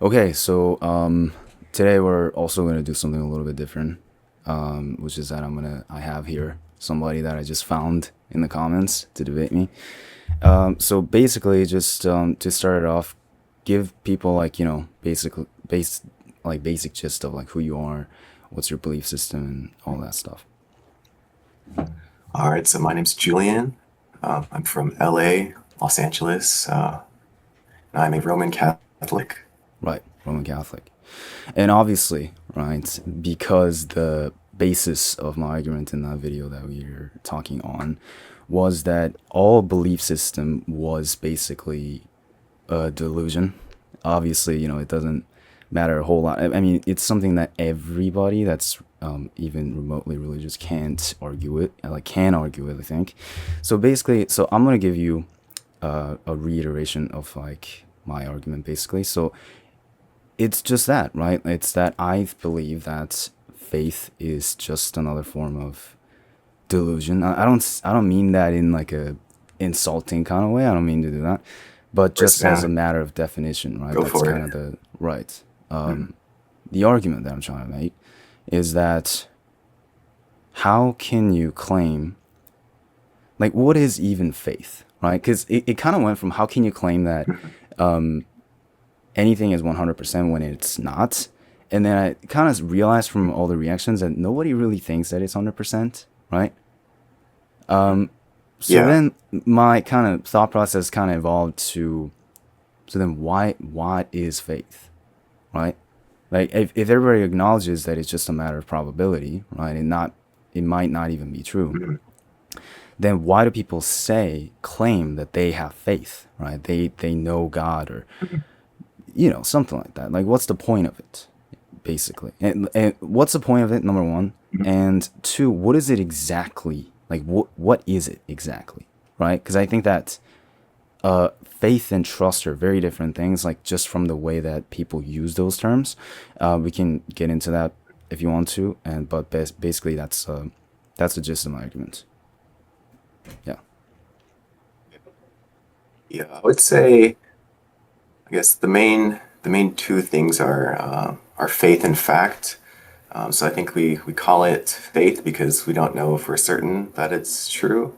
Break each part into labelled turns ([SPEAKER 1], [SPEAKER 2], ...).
[SPEAKER 1] Okay, so today we're also gonna do something a little bit different, which is that I have here somebody that I just found in the comments to debate me. So basically, just to start it off, give people like basic gist of like who you are, what's your belief system, and all that stuff.
[SPEAKER 2] All right, so my name's Julian. I'm from LA, Los Angeles. I'm a Roman Catholic.
[SPEAKER 1] Right, Roman Catholic. And obviously, right, because the basis of my argument in that video that we were talking on was that all belief system was basically a delusion. Obviously, it doesn't matter a whole lot. I mean, it's something that everybody that's even remotely religious can't argue it, like can argue it, I think. So basically, so I'm gonna give you a reiteration of like my argument basically. So it's just that, right? It's that I believe that faith is just another form of delusion. I don't mean that in like a insulting kind of way. I don't mean to do that, but
[SPEAKER 2] Of course,
[SPEAKER 1] just as
[SPEAKER 2] yeah,
[SPEAKER 1] a matter of definition, right?
[SPEAKER 2] go
[SPEAKER 1] That's
[SPEAKER 2] for
[SPEAKER 1] kind
[SPEAKER 2] it.
[SPEAKER 1] of the right.
[SPEAKER 2] Mhm.
[SPEAKER 1] The argument that I'm trying to make is that how can you claim like what is even faith, right? Because it kind of went from how can you claim that
[SPEAKER 2] Mhm.
[SPEAKER 1] anything is 100% when it's not. And then I kind of realized from all the reactions that nobody really thinks that it's 100%, right? So
[SPEAKER 2] Yeah,
[SPEAKER 1] then my kind of thought process kind of evolved to, so then what is faith, right? Like if everybody acknowledges that it's just a matter of probability, right? And not, it might not even be true,
[SPEAKER 2] mhm.
[SPEAKER 1] then why do people claim that they have faith, right? They know God or, something like that. Like what's the point of it? Basically. And what's the point of it? Number one, and two, what is it exactly? Like what is it exactly? Right? Because I think that faith and trust are very different things. Like just from the way that people use those terms, we can get into that if you want to. And but basically, that's the gist of my argument. Yeah.
[SPEAKER 2] Yeah, I would say, I guess the main two things are faith and fact. So I think we call it faith because we don't know for certain that it's true.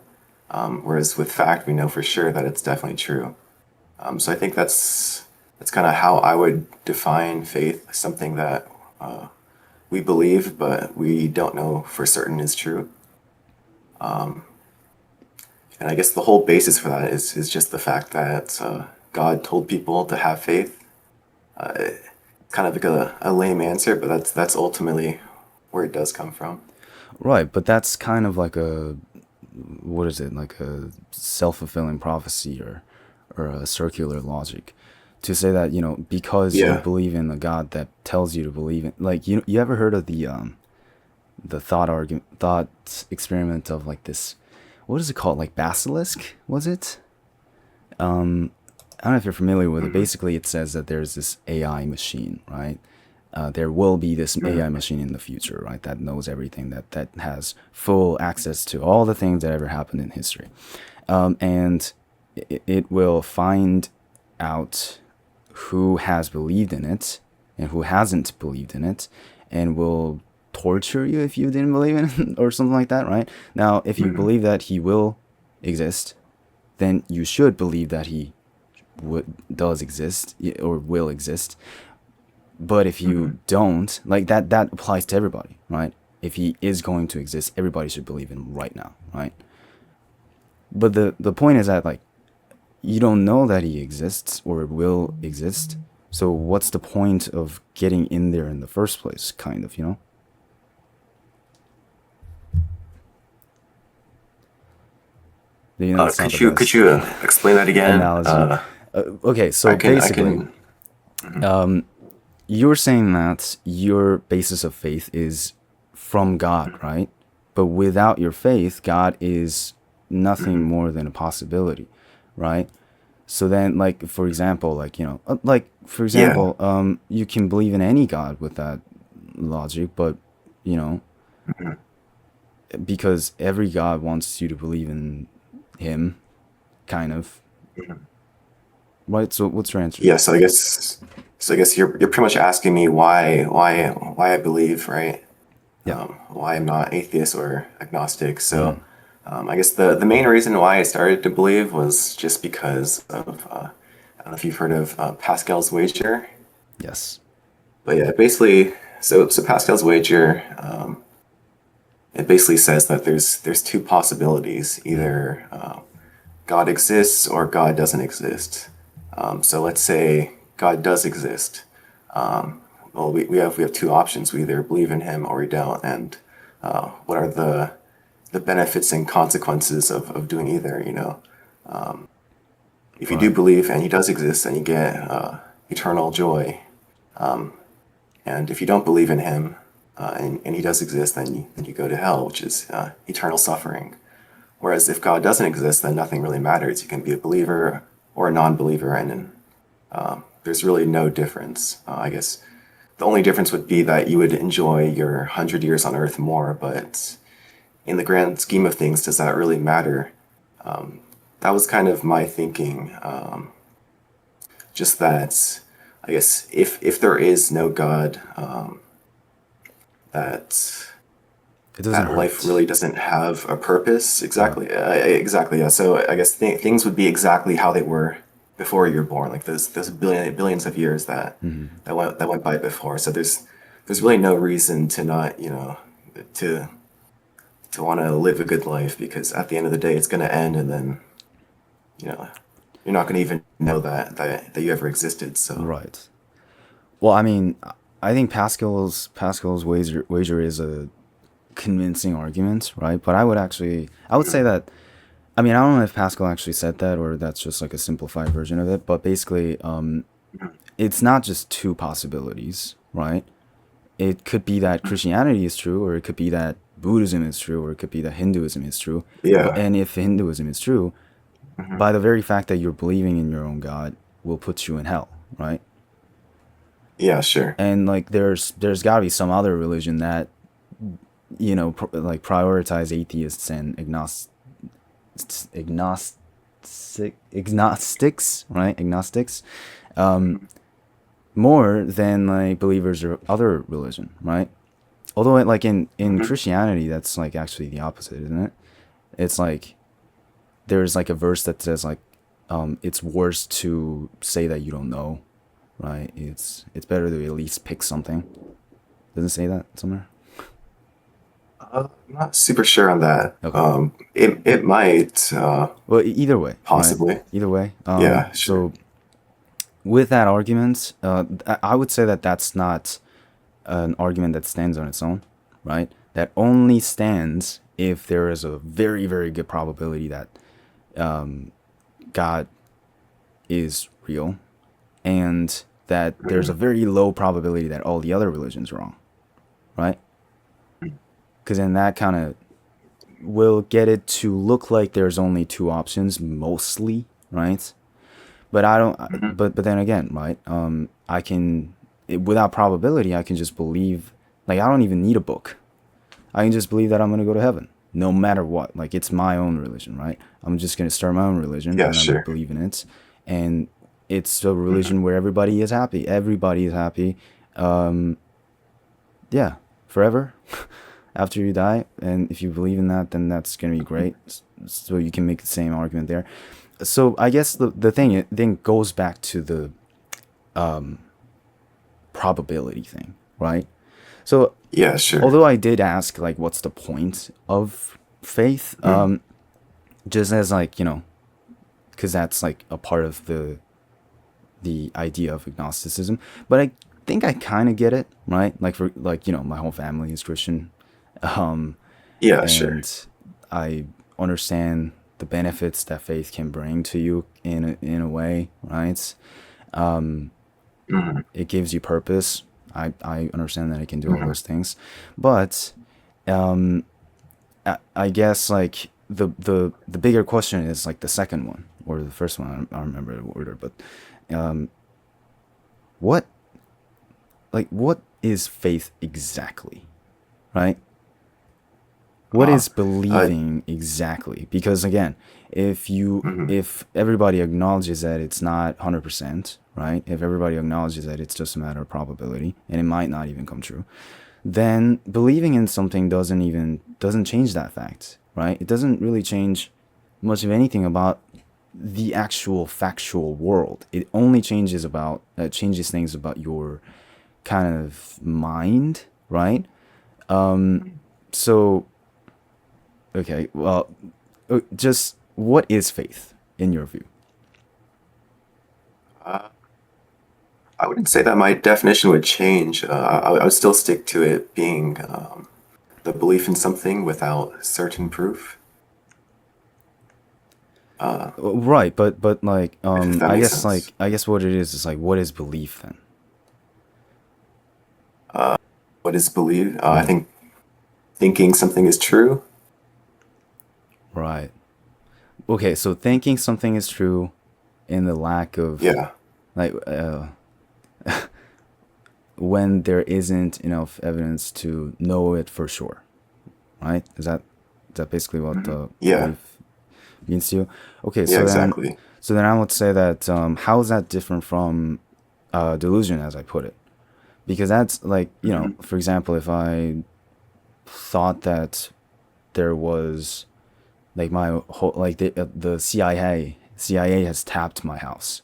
[SPEAKER 2] Whereas with fact, we know for sure that it's definitely true. So I think that's kind of how I would define faith, something that we believe, but we don't know for certain is true. And I guess the whole basis for that is just the fact that God told people to have faith. Kind of like a lame answer, but that's ultimately where it does come from.
[SPEAKER 1] Right, but that's kind of like a what is it? Like a self-fulfilling prophecy or a circular logic to say that because you
[SPEAKER 2] Yeah.
[SPEAKER 1] believe in a god that tells you to believe in, like, you ever heard of the thought experiment of like this, what is it called, like basilisk, was it? I don't know if you're familiar with it.
[SPEAKER 2] Hmm.
[SPEAKER 1] Basically it says that there's this AI machine, right? There will be this AI
[SPEAKER 2] Hmm.
[SPEAKER 1] machine in the future, right? That knows everything, that has full access to all the things that ever happened in history, and it will find out who has believed in it and who hasn't believed in it, and will torture you if you didn't believe in it or something like that, right? Now, if you
[SPEAKER 2] Hmm.
[SPEAKER 1] believe that he will exist, then you should believe that he does exist or will exist. But if
[SPEAKER 2] Hmm.
[SPEAKER 1] you don't, like that applies to everybody, right? If he is going to exist, everybody should believe in him right now, right? But the point is that like you don't know that he exists or will exist. So what's the point of getting in there in the first place, kind of, That's not the
[SPEAKER 2] Could
[SPEAKER 1] best
[SPEAKER 2] you explain that again?
[SPEAKER 1] analogy. Okay, so
[SPEAKER 2] I
[SPEAKER 1] basically,
[SPEAKER 2] can. Mhm.
[SPEAKER 1] you're saying that your basis of faith is from God, right? But without your faith, God is nothing
[SPEAKER 2] Hmm.
[SPEAKER 1] more than a possibility, right? So then, like for example,
[SPEAKER 2] Yeah.
[SPEAKER 1] you can believe in any God with that logic, but you know,
[SPEAKER 2] Hmm.
[SPEAKER 1] because every God wants you to believe in Him, kind of,
[SPEAKER 2] Hmm.
[SPEAKER 1] right? So what's your answer?
[SPEAKER 2] Yeah. So I guess. So I guess you're pretty much asking me why I believe, right?
[SPEAKER 1] Yeah.
[SPEAKER 2] Why I'm not atheist or agnostic. So
[SPEAKER 1] Mm.
[SPEAKER 2] I guess the main reason why I started to believe was just because of I don't know if you've heard of Pascal's wager,
[SPEAKER 1] Yes.
[SPEAKER 2] but yeah, basically, so Pascal's wager, it basically says that there's two possibilities:
[SPEAKER 1] Mm.
[SPEAKER 2] either God exists or God doesn't exist. So let's say God does exist. Well, we have two options. We either believe in him or we don't. And what are the benefits and consequences of doing either? If you do
[SPEAKER 1] Right.
[SPEAKER 2] believe and he does exist, then you get eternal joy. And if you don't believe in him and he does exist, then you go to hell, which is eternal suffering. Whereas if God doesn't exist, then nothing really matters. You can be a believer or a non-believer, and then there's really no difference. I guess the only difference would be that you would enjoy your 100 years on Earth more, but in the grand scheme of things, does that really matter? That was kind of my thinking. Just that, I guess, if there is no God, that
[SPEAKER 1] It doesn't
[SPEAKER 2] that life
[SPEAKER 1] hurt.
[SPEAKER 2] really doesn't have a purpose.
[SPEAKER 1] Yeah.
[SPEAKER 2] Exactly. Exactly. Yeah. So I guess things would be exactly how they were before you were born. Like those billions of years that
[SPEAKER 1] Hmm.
[SPEAKER 2] that went by before. So there's really no reason to not to to want to live a good life, because at the end of the day it's going to end, and then you know you're not going to even know that you ever existed. So
[SPEAKER 1] Right. Well, I mean, I think Pascal's wager is a convincing argument, right? But I would say that, I mean, I don't know if Pascal actually said that or that's just like a simplified version of it, but basically, it's not just two possibilities, right? It could be that Christianity is true, or it could be that Buddhism is true, or it could be that Hinduism is true. But
[SPEAKER 2] yeah.
[SPEAKER 1] and if Hinduism is true, by the very fact that you're believing in your own God will put you in hell, right?
[SPEAKER 2] Yeah, sure.
[SPEAKER 1] And like there's got to be some other religion that like prioritize atheists and agnostics, right? Agnostics, more than like believers of other religion, right? Although like in
[SPEAKER 2] Hmm.
[SPEAKER 1] Christianity, that's like actually the opposite, isn't it? It's like there's like a verse that says like it's worse to say that you don't know, right? It's better to at least pick something. Doesn't it say that somewhere?
[SPEAKER 2] I'm not super sure on that.
[SPEAKER 1] Okay.
[SPEAKER 2] It might
[SPEAKER 1] Well, either way, right?
[SPEAKER 2] possibly.
[SPEAKER 1] Either way.
[SPEAKER 2] Yeah, sure.
[SPEAKER 1] So with that argument, I would say that that's not an argument that stands on its own, right? That only stands if there is a very, very good probability that God is real, and that there's a very low probability that all the other religions are wrong, right? Because then that kind of will get it to look like there's only two options mostly, right? But I don't.
[SPEAKER 2] Hmm.
[SPEAKER 1] But then again, right? I can without probability, I can just believe. Like I don't even need a book. I can just believe that I'm gonna go to heaven, no matter what. Like it's my own religion, right? I'm just gonna start my own religion,
[SPEAKER 2] Yeah,
[SPEAKER 1] and I'm gonna
[SPEAKER 2] sure.
[SPEAKER 1] believe in it. And it's a
[SPEAKER 2] Hmm.
[SPEAKER 1] religion where everybody is happy. Everybody is happy. Yeah, forever after you die. And if you believe in that, then that's gonna be great. So you can make the same argument there. So I guess the thing it then goes back to the probability thing, right? So
[SPEAKER 2] Yeah, sure.
[SPEAKER 1] although I did ask like what's the point of faith,
[SPEAKER 2] Mhm.
[SPEAKER 1] just as like because that's like a part of the idea of agnosticism, but I think I kind of get it, right? Like for like my whole family is Christian,
[SPEAKER 2] Yeah, sure.
[SPEAKER 1] and I understand the benefits that faith can bring to you in a way, right?
[SPEAKER 2] Hmm.
[SPEAKER 1] It gives you purpose. I understand that it can do all
[SPEAKER 2] Hmm.
[SPEAKER 1] those things, but I guess like the bigger question is like the second one or the first one. I don't remember the order, but what what is faith exactly, right? What is
[SPEAKER 2] Uh,
[SPEAKER 1] believing exactly? Because again,
[SPEAKER 2] mhm.
[SPEAKER 1] if everybody acknowledges that it's not 100%, right? If everybody acknowledges that it's just a matter of probability and it might not even come true, then believing in something doesn't change that fact, right? It doesn't really change much of anything about the actual factual world. It only changes things about your kind of mind, right? So okay, well, just what is faith in your view?
[SPEAKER 2] Uh, I wouldn't say that my definition would change. I would still stick to it being the belief in something without certain proof,
[SPEAKER 1] Right, but like
[SPEAKER 2] if that makes sense.
[SPEAKER 1] I guess what it is like what is belief then?
[SPEAKER 2] What is belief? I
[SPEAKER 1] Yeah,
[SPEAKER 2] think thinking something is true.
[SPEAKER 1] right. Okay, so thinking something is true in the lack of
[SPEAKER 2] Yeah.
[SPEAKER 1] like when there isn't enough evidence to know it for sure, right? Is that basically what
[SPEAKER 2] Mhm. Yeah.
[SPEAKER 1] belief means to you? Okay,
[SPEAKER 2] Yeah, exactly.
[SPEAKER 1] so then I would say that how is that different from delusion, as I put it? Because that's like
[SPEAKER 2] Hmm.
[SPEAKER 1] for example, if I thought that there was like my whole like the CIA has tapped my house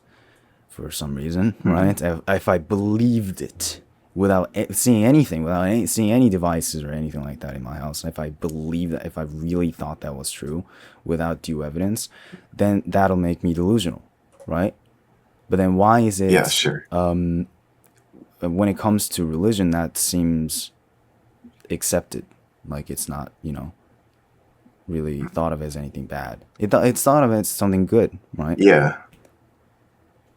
[SPEAKER 1] for some reason,
[SPEAKER 2] Hmm.
[SPEAKER 1] right? If I believed it without seeing anything, without seeing any devices or anything like that in my house, if I believe that, if I really thought that was true without due evidence, then that'll make me delusional, right? But then why is
[SPEAKER 2] Yeah,
[SPEAKER 1] it
[SPEAKER 2] sure.
[SPEAKER 1] when it comes to religion that seems accepted, like it's not, really thought of as anything bad. It's thought of as something good, right?
[SPEAKER 2] Yeah.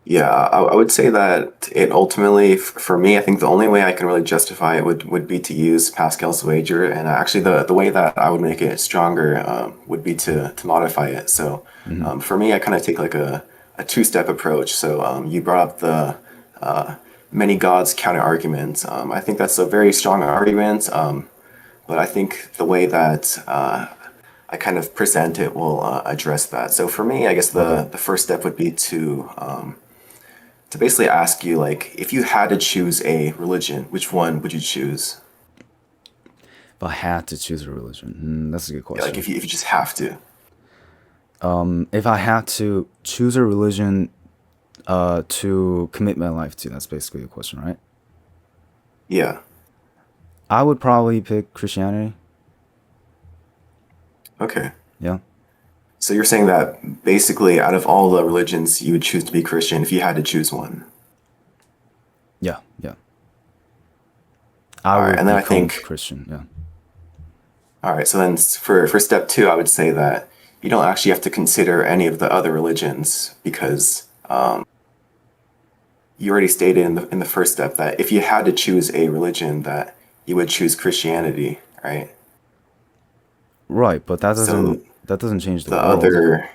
[SPEAKER 2] Yeah, I would say that it ultimately, for me, I think the only way I can really justify it would be to use Pascal's wager, and actually the way that I would make it stronger would be to modify it. So
[SPEAKER 1] Hmm.
[SPEAKER 2] for me, I kind of take like a two-step approach. So you brought up the uh, many gods counter argument. I think that's a very strong argument, but I think the way that I kind of present it will address that. So for me, I guess
[SPEAKER 1] Okay.
[SPEAKER 2] the first step would be to basically ask you like if you had to choose a religion, which one would you choose?
[SPEAKER 1] If I had to choose a religion, that's a good
[SPEAKER 2] Yeah, like
[SPEAKER 1] question.
[SPEAKER 2] if you just have to.
[SPEAKER 1] If I had to choose a religion to commit my life to, that's basically the question, right?
[SPEAKER 2] Yeah.
[SPEAKER 1] I would probably pick Christianity.
[SPEAKER 2] Okay.
[SPEAKER 1] Yeah,
[SPEAKER 2] So you're saying that basically out of all the religions you would choose to be Christian if you had to choose one.
[SPEAKER 1] yeah, yeah. I
[SPEAKER 2] All right.
[SPEAKER 1] would
[SPEAKER 2] And then I
[SPEAKER 1] become
[SPEAKER 2] think
[SPEAKER 1] Christian. Yeah.
[SPEAKER 2] all right, so then for step two, I would say that you don't actually have to consider any of the other religions because you already stated in the first step that if you had to choose a religion that you would choose Christianity, right?
[SPEAKER 1] Right, but
[SPEAKER 2] So
[SPEAKER 1] that doesn't change the
[SPEAKER 2] the
[SPEAKER 1] world.
[SPEAKER 2] other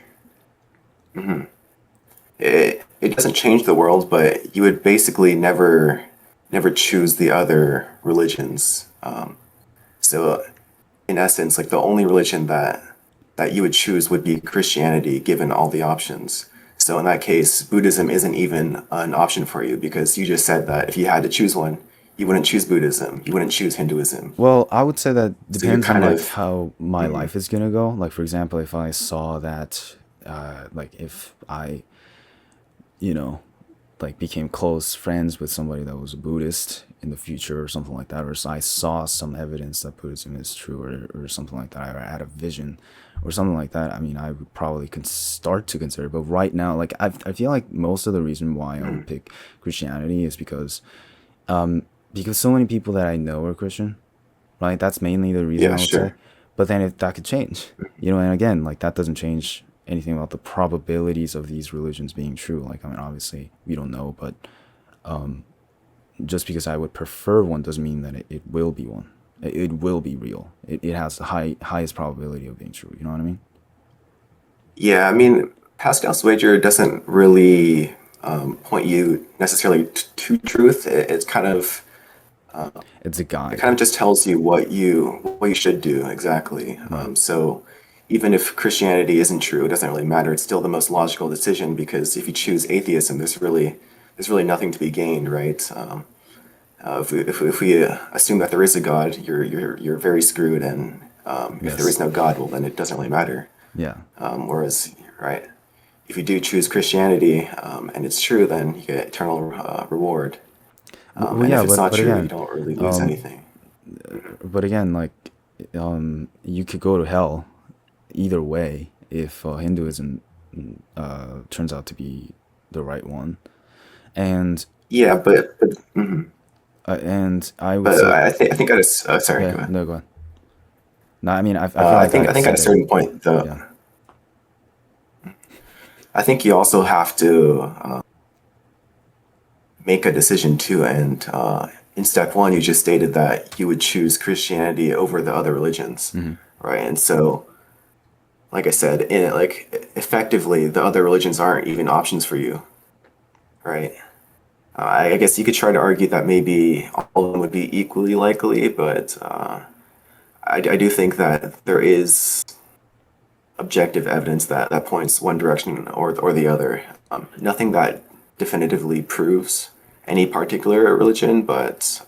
[SPEAKER 2] it doesn't change the world, but you would basically never choose the other religions. So in essence, like the only religion that you would choose would be Christianity, given all the options. So in that case, Buddhism isn't even an option for you because you just said that if you had to choose one, you wouldn't choose Buddhism, you wouldn't choose Hinduism.
[SPEAKER 1] Well, I would say that
[SPEAKER 2] So you're
[SPEAKER 1] depends on
[SPEAKER 2] kind
[SPEAKER 1] like
[SPEAKER 2] of
[SPEAKER 1] how my
[SPEAKER 2] mhm,
[SPEAKER 1] life is gonna go. Like for example, if I saw that, like if I, you know, like became close friends with somebody that was a Buddhist in the future or something like that, or I saw some evidence that Buddhism is true or something like that, or I had a vision or something like that. I mean, I would probably start to consider. But right now, like I feel like most of the reason why I would
[SPEAKER 2] mhm.
[SPEAKER 1] pick Christianity is because so many people that I know are Christian, right? That's mainly the reason
[SPEAKER 2] Yeah,
[SPEAKER 1] I would say.
[SPEAKER 2] sure.
[SPEAKER 1] But then if that could change, and again, like that doesn't change anything about the probabilities of these religions being true. Like, I mean, obviously we don't know, but just because I would prefer one doesn't mean that it will be one. It will be real. It has the highest probability of being true. You know what I mean?
[SPEAKER 2] Yeah, I mean, Pascal's wager doesn't really point you necessarily to truth. It's kind of
[SPEAKER 1] It's a
[SPEAKER 2] It
[SPEAKER 1] guide.
[SPEAKER 2] kind of just tells you what you should do exactly.
[SPEAKER 1] Right.
[SPEAKER 2] So even if Christianity isn't true, it doesn't really matter. It's still the most logical decision because if you choose atheism, there's really nothing to be gained, right? If we assume that there is a God, you're very screwed, and if there is
[SPEAKER 1] Yes.
[SPEAKER 2] no God, well then it doesn't really matter.
[SPEAKER 1] Yeah.
[SPEAKER 2] Whereas, right, if you do choose Christianity and it's true, then you get eternal reward.
[SPEAKER 1] Well,
[SPEAKER 2] And
[SPEAKER 1] yeah,
[SPEAKER 2] if it's not
[SPEAKER 1] but
[SPEAKER 2] true, you
[SPEAKER 1] again,
[SPEAKER 2] don't really lose anything.
[SPEAKER 1] like, you could go to hell either way if Hinduism turns out to be the right one, and
[SPEAKER 2] Yeah,
[SPEAKER 1] and I would
[SPEAKER 2] but
[SPEAKER 1] say,
[SPEAKER 2] I think at a sorry, go
[SPEAKER 1] yeah,
[SPEAKER 2] ahead.
[SPEAKER 1] no, go on. No, I mean, I feel
[SPEAKER 2] I
[SPEAKER 1] like
[SPEAKER 2] think
[SPEAKER 1] I
[SPEAKER 2] I think at a
[SPEAKER 1] said
[SPEAKER 2] certain
[SPEAKER 1] everything.
[SPEAKER 2] point, though,
[SPEAKER 1] Yeah.
[SPEAKER 2] I think you also have to make a decision too. And in step one, you just stated that you would choose Christianity over the other religions,
[SPEAKER 1] Hmm.
[SPEAKER 2] right? And so, like I said, effectively, the other religions aren't even options for you, right? I guess you could try to argue that maybe all of them would be equally likely, but I do think that there is objective evidence that points one direction or the other. Nothing that definitively proves any particular religion, but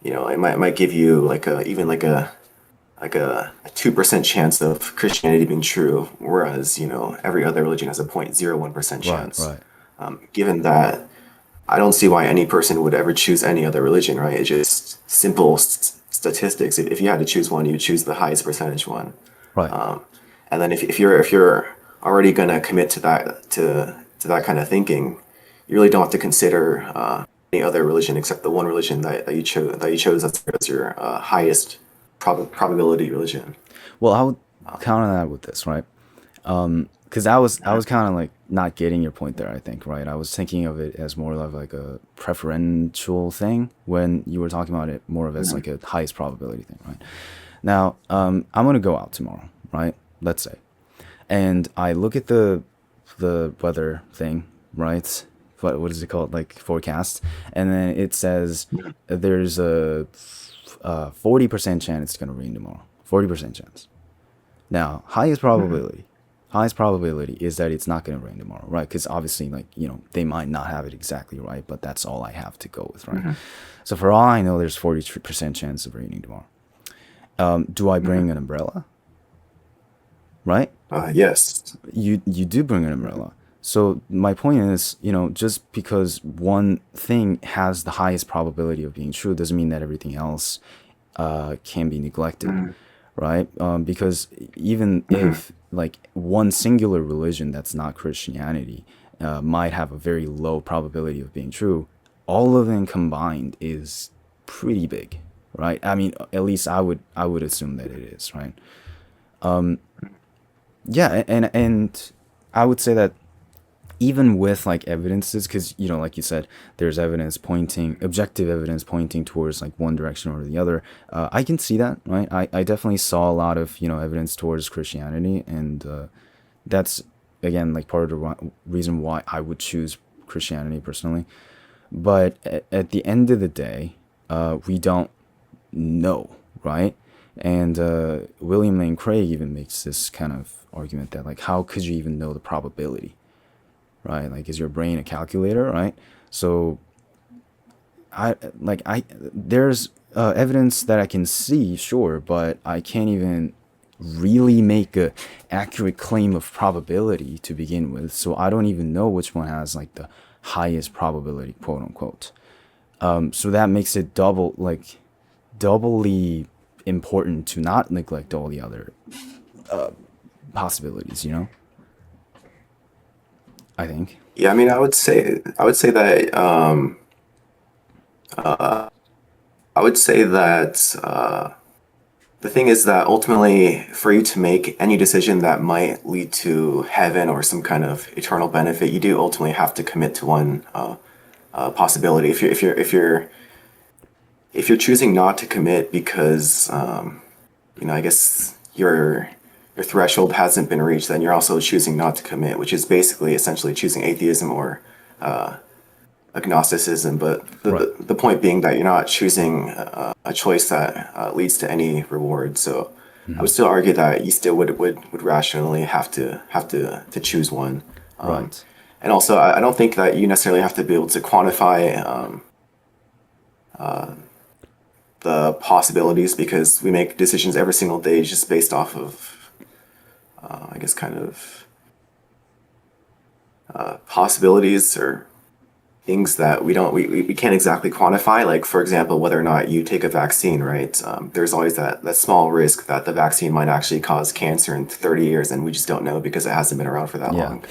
[SPEAKER 2] it might give you like a 2% chance of Christianity being true, whereas every other religion has a 0.01%
[SPEAKER 1] Right.
[SPEAKER 2] chance.
[SPEAKER 1] Right.
[SPEAKER 2] Given that, I don't see why any person would ever choose any other religion, right? It's just simple statistics. If you had to choose one, you would choose the highest percentage one.
[SPEAKER 1] Right.
[SPEAKER 2] And then if you're already gonna commit to that kind of thinking, you really don't have to consider any other religion except the one religion that you chose as your highest probability religion.
[SPEAKER 1] Well, I would counter that with this, right? Because I was kind of like not getting your point there. I think, right? I was thinking of it as more of like a preferential thing when you were talking about it more of as like a highest probability thing, right? Now, I'm gonna go out tomorrow, right? Let's say, and I look at the weather thing, right? What is it called? Like forecast, and then it says there's a 40% chance it's gonna rain tomorrow. 40% chance. Now, highest probability is that it's not going to rain tomorrow, right? Because obviously, like, they might not have it exactly right, but that's all I have to go with, right? So for all I know, there's 40% chance of raining tomorrow. Do I bring an umbrella? Right?
[SPEAKER 2] Yes.
[SPEAKER 1] You do bring an umbrella. So my point is, just because one thing has the highest probability of being true doesn't mean that everything else can be neglected, right? Because even if like one singular religion that's not Christianity might have a very low probability of being true, all of them combined is pretty big, right? I mean, at least I would assume that it is, right? Yeah, and I would say that even with like evidences, because like you said, there's objective evidence pointing towards like one direction or the other. I can see that, right? I definitely saw a lot of evidence towards Christianity, and that's again like part of the reason why I would choose Christianity personally. But at the end of the day, we don't know, right? And William Lane Craig even makes this kind of argument that like, how could you even know the probability, right? Like, is your brain a calculator, right? So there's evidence that I can see, sure, but I can't even really make a accurate claim of probability to begin with. So I don't even know which one has like the highest probability, quote unquote. So that makes it doubly important to not neglect all the other possibilities. I think.
[SPEAKER 2] Yeah, I mean, I would say that the thing is that ultimately, for you to make any decision that might lead to heaven or some kind of eternal benefit, you do ultimately have to commit to one possibility. If you're choosing not to commit because I guess your threshold hasn't been reached, then you're also choosing not to commit, which is basically essentially choosing atheism agnosticism, but
[SPEAKER 1] Right.
[SPEAKER 2] the point being that you're not choosing a choice that leads to any reward. So I would
[SPEAKER 1] Hmm.
[SPEAKER 2] still argue that you still would rationally have to choose one. Um,
[SPEAKER 1] Right.
[SPEAKER 2] and also, I don't think that you necessarily have to be able to quantify the possibilities because we make decisions every single day just based off of, I guess, kind of possibilities or things that we can't exactly quantify. Like, for example, whether or not you take a vaccine, right? There's always that small risk that the vaccine might actually cause cancer in 30 years, and we just don't know because it hasn't been around for that
[SPEAKER 1] Yeah.
[SPEAKER 2] long.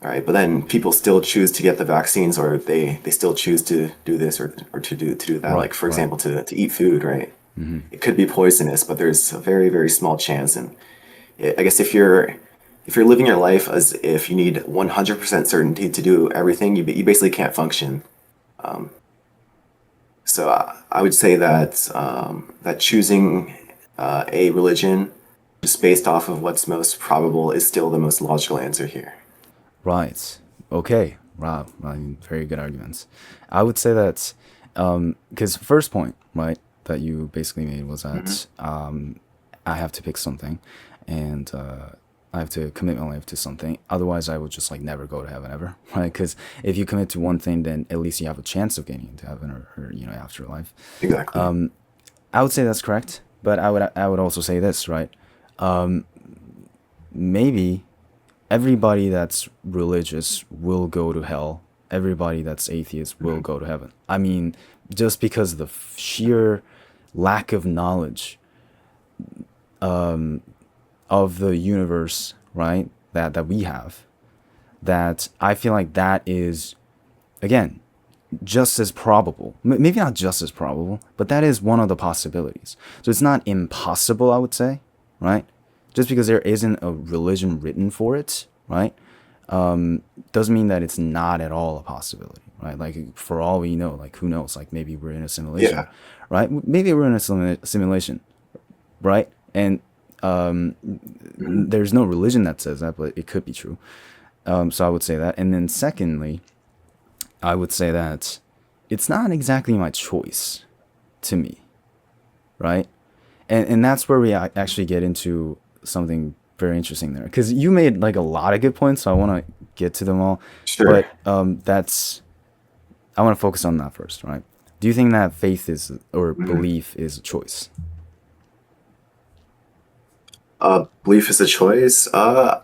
[SPEAKER 2] All right, but then people still choose to get the vaccines, or they still choose to do this or to do that.
[SPEAKER 1] Right.
[SPEAKER 2] Like, for
[SPEAKER 1] Right.
[SPEAKER 2] example, to eat food, right?
[SPEAKER 1] Hmm.
[SPEAKER 2] It could be poisonous, but there's a very, very small chance. And I guess if you're living your life as if you need 100% certainty to do everything, you basically can't function. So I would say that that choosing a religion just based off of what's most probable is still the most logical answer here.
[SPEAKER 1] Right. Okay. Wow. I mean, very good arguments. I would say that because first point, right, that you basically made was
[SPEAKER 2] Hmm.
[SPEAKER 1] that I have to pick something, and I have to commit my life to something. Otherwise, I would just like never go to heaven ever, right? Because if you commit to one thing, then at least you have a chance of getting into heaven or afterlife.
[SPEAKER 2] Exactly.
[SPEAKER 1] I would say that's correct, but I would also say this, right? Maybe everybody that's religious will go to hell. Everybody that's atheist will
[SPEAKER 2] Hmm.
[SPEAKER 1] go to heaven. I mean, just because of the sheer lack of knowledge of the universe, right? That we have, that I feel like that is again just as probable. Maybe not just as probable, but that is one of the possibilities. So it's not impossible, I would say, right? Just because there isn't a religion written for it, right? Doesn't mean that it's not at all a possibility, right? Like for all we know, like who knows? Like maybe we're in a simulation,
[SPEAKER 2] Yeah.
[SPEAKER 1] right? Maybe we're in a simulation, right? And
[SPEAKER 2] Hmm.
[SPEAKER 1] there's no religion that says that, but it could be true. So I would say that. And then secondly, I would say that it's not exactly my choice to me, right? And that's where we actually get into something very interesting there, because you made like a lot of good points, so I want to get to them all,
[SPEAKER 2] Sure.
[SPEAKER 1] but that's I want to focus on that first, right? Do you think that faith is or
[SPEAKER 2] Hmm.
[SPEAKER 1] belief is a choice?
[SPEAKER 2] Belief is a choice. I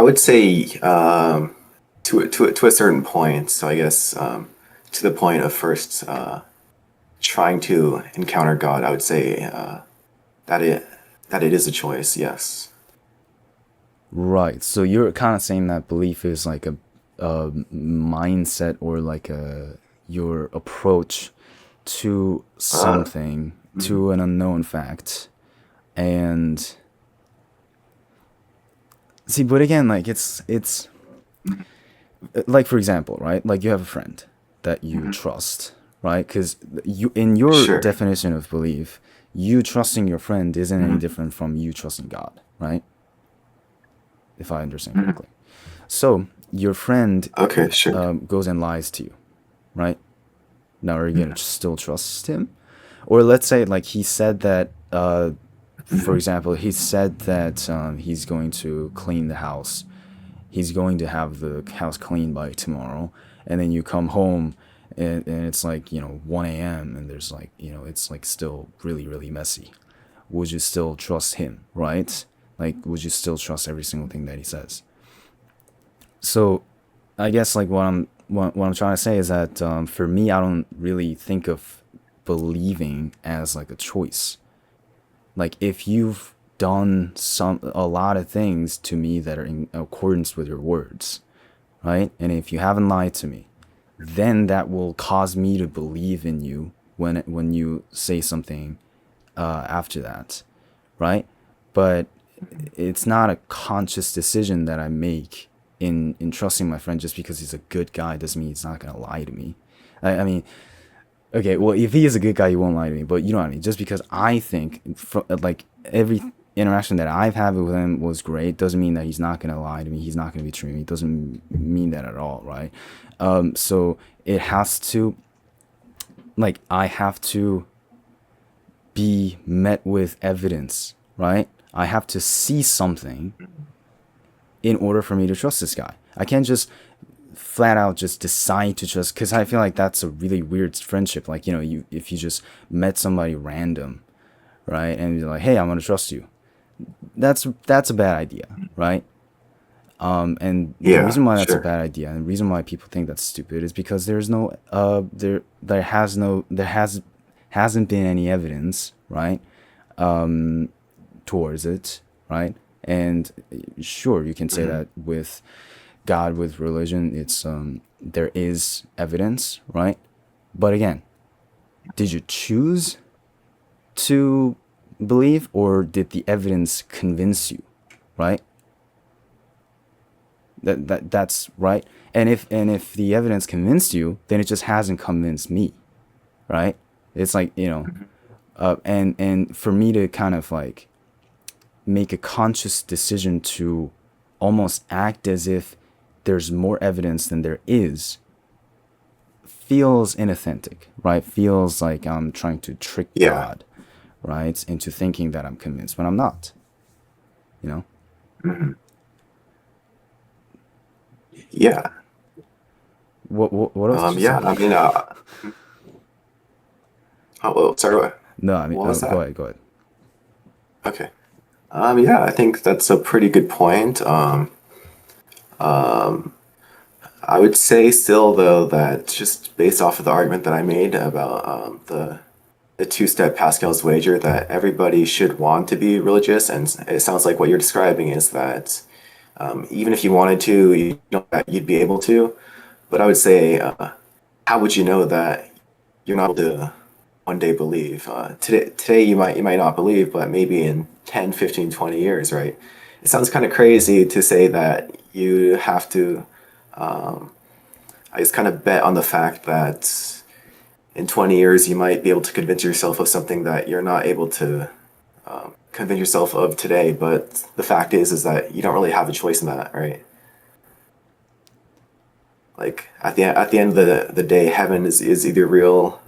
[SPEAKER 2] would say to a certain point. So I guess to the point of first trying to encounter God, I would say that it is a choice. Yes.
[SPEAKER 1] Right. So you're kind of saying that belief is like a mindset or like a your approach to
[SPEAKER 2] Uh,
[SPEAKER 1] something,
[SPEAKER 2] mhm.
[SPEAKER 1] to an unknown fact. And see, but again, like it's like for example, right? Like you have a friend that you
[SPEAKER 2] Mhm.
[SPEAKER 1] trust, right? Because you in your
[SPEAKER 2] Sure.
[SPEAKER 1] definition of belief, you trusting your friend isn't any
[SPEAKER 2] Mhm.
[SPEAKER 1] different from you trusting God, right? If I understand
[SPEAKER 2] Mhm.
[SPEAKER 1] correctly. So your friend
[SPEAKER 2] Okay. Sure.
[SPEAKER 1] goes and lies to you, right? Now, are you gonna
[SPEAKER 2] Mhm.
[SPEAKER 1] still trust him? Or let's say like he said that, for
[SPEAKER 2] Mhm.
[SPEAKER 1] example, he said that he's going to clean the house. He's going to have the house cleaned by tomorrow, and then you come home and it's like 1 a.m. and there's like it's like still really really messy. Would you still trust him, right? Like, would you still trust every single thing that he says? So I guess like what I'm trying to say is that for me, I don't really think of believing as like a choice. Like if you've done a lot of things to me that are in accordance with your words, right? And if you haven't lied to me, then that will cause me to believe in you when you say something after that, right? But it's not a conscious decision that I make in trusting my friend just because he's a good guy doesn't mean he's not gonna lie to me. I mean, okay, well if he is a good guy, he won't lie to me. But you know what I mean. Just because I think like interaction that I've had with him was great. Doesn't mean that he's not gonna lie to me. He's not gonna betray me. It doesn't mean that at all, right? So it has to, like, I have to be met with evidence, right? I have to see something in order for me to trust this guy. I can't just flat out just decide to trust, because I feel like that's a really weird friendship. Like, you if you just met somebody random, right, and you're like, hey, I'm gonna trust you. That's a bad idea, right? And the
[SPEAKER 2] Yeah,
[SPEAKER 1] reason why that's a
[SPEAKER 2] sure.
[SPEAKER 1] bad idea, and the reason why people think that's stupid, is because there's no hasn't been any evidence, right, towards it, right? And sure, you can say
[SPEAKER 2] Hmm.
[SPEAKER 1] that with God, with religion, it's there is evidence, right? But again, did you choose to believe, or did the evidence convince you, right? That's right. And if the evidence convinced you, then it just hasn't convinced me, right? It's like, and for me to kind of like make a conscious decision to almost act as if there's more evidence than there is feels inauthentic, right? Feels like I'm trying to trick
[SPEAKER 2] Yeah.
[SPEAKER 1] God, right, into thinking that I'm convinced when I'm not, you know?
[SPEAKER 2] Hmm. Yeah.
[SPEAKER 1] What else did you
[SPEAKER 2] Yeah.
[SPEAKER 1] say?
[SPEAKER 2] I mean, oh, well, sorry.
[SPEAKER 1] No, I mean,
[SPEAKER 2] What was
[SPEAKER 1] go
[SPEAKER 2] that?
[SPEAKER 1] ahead, go ahead.
[SPEAKER 2] Okay. Yeah, I think that's a pretty good point. I would say still though that just based off of the argument that I made about the two-step Pascal's wager, that everybody should want to be religious, and it sounds like what you're describing is that even if you wanted to, you know that you'd be able to. But I would say, how would you know that you're not able to one day believe? Today you might not believe, but maybe in 10, 15, 20 years, right? It sounds kind of crazy to say that you have to, I just kind of bet on the fact that in 20 years you might be able to convince yourself of something that you're not able to convince yourself of today. But the fact is that you don't really have a choice in that, right? Like at the end of the day, heaven is either real,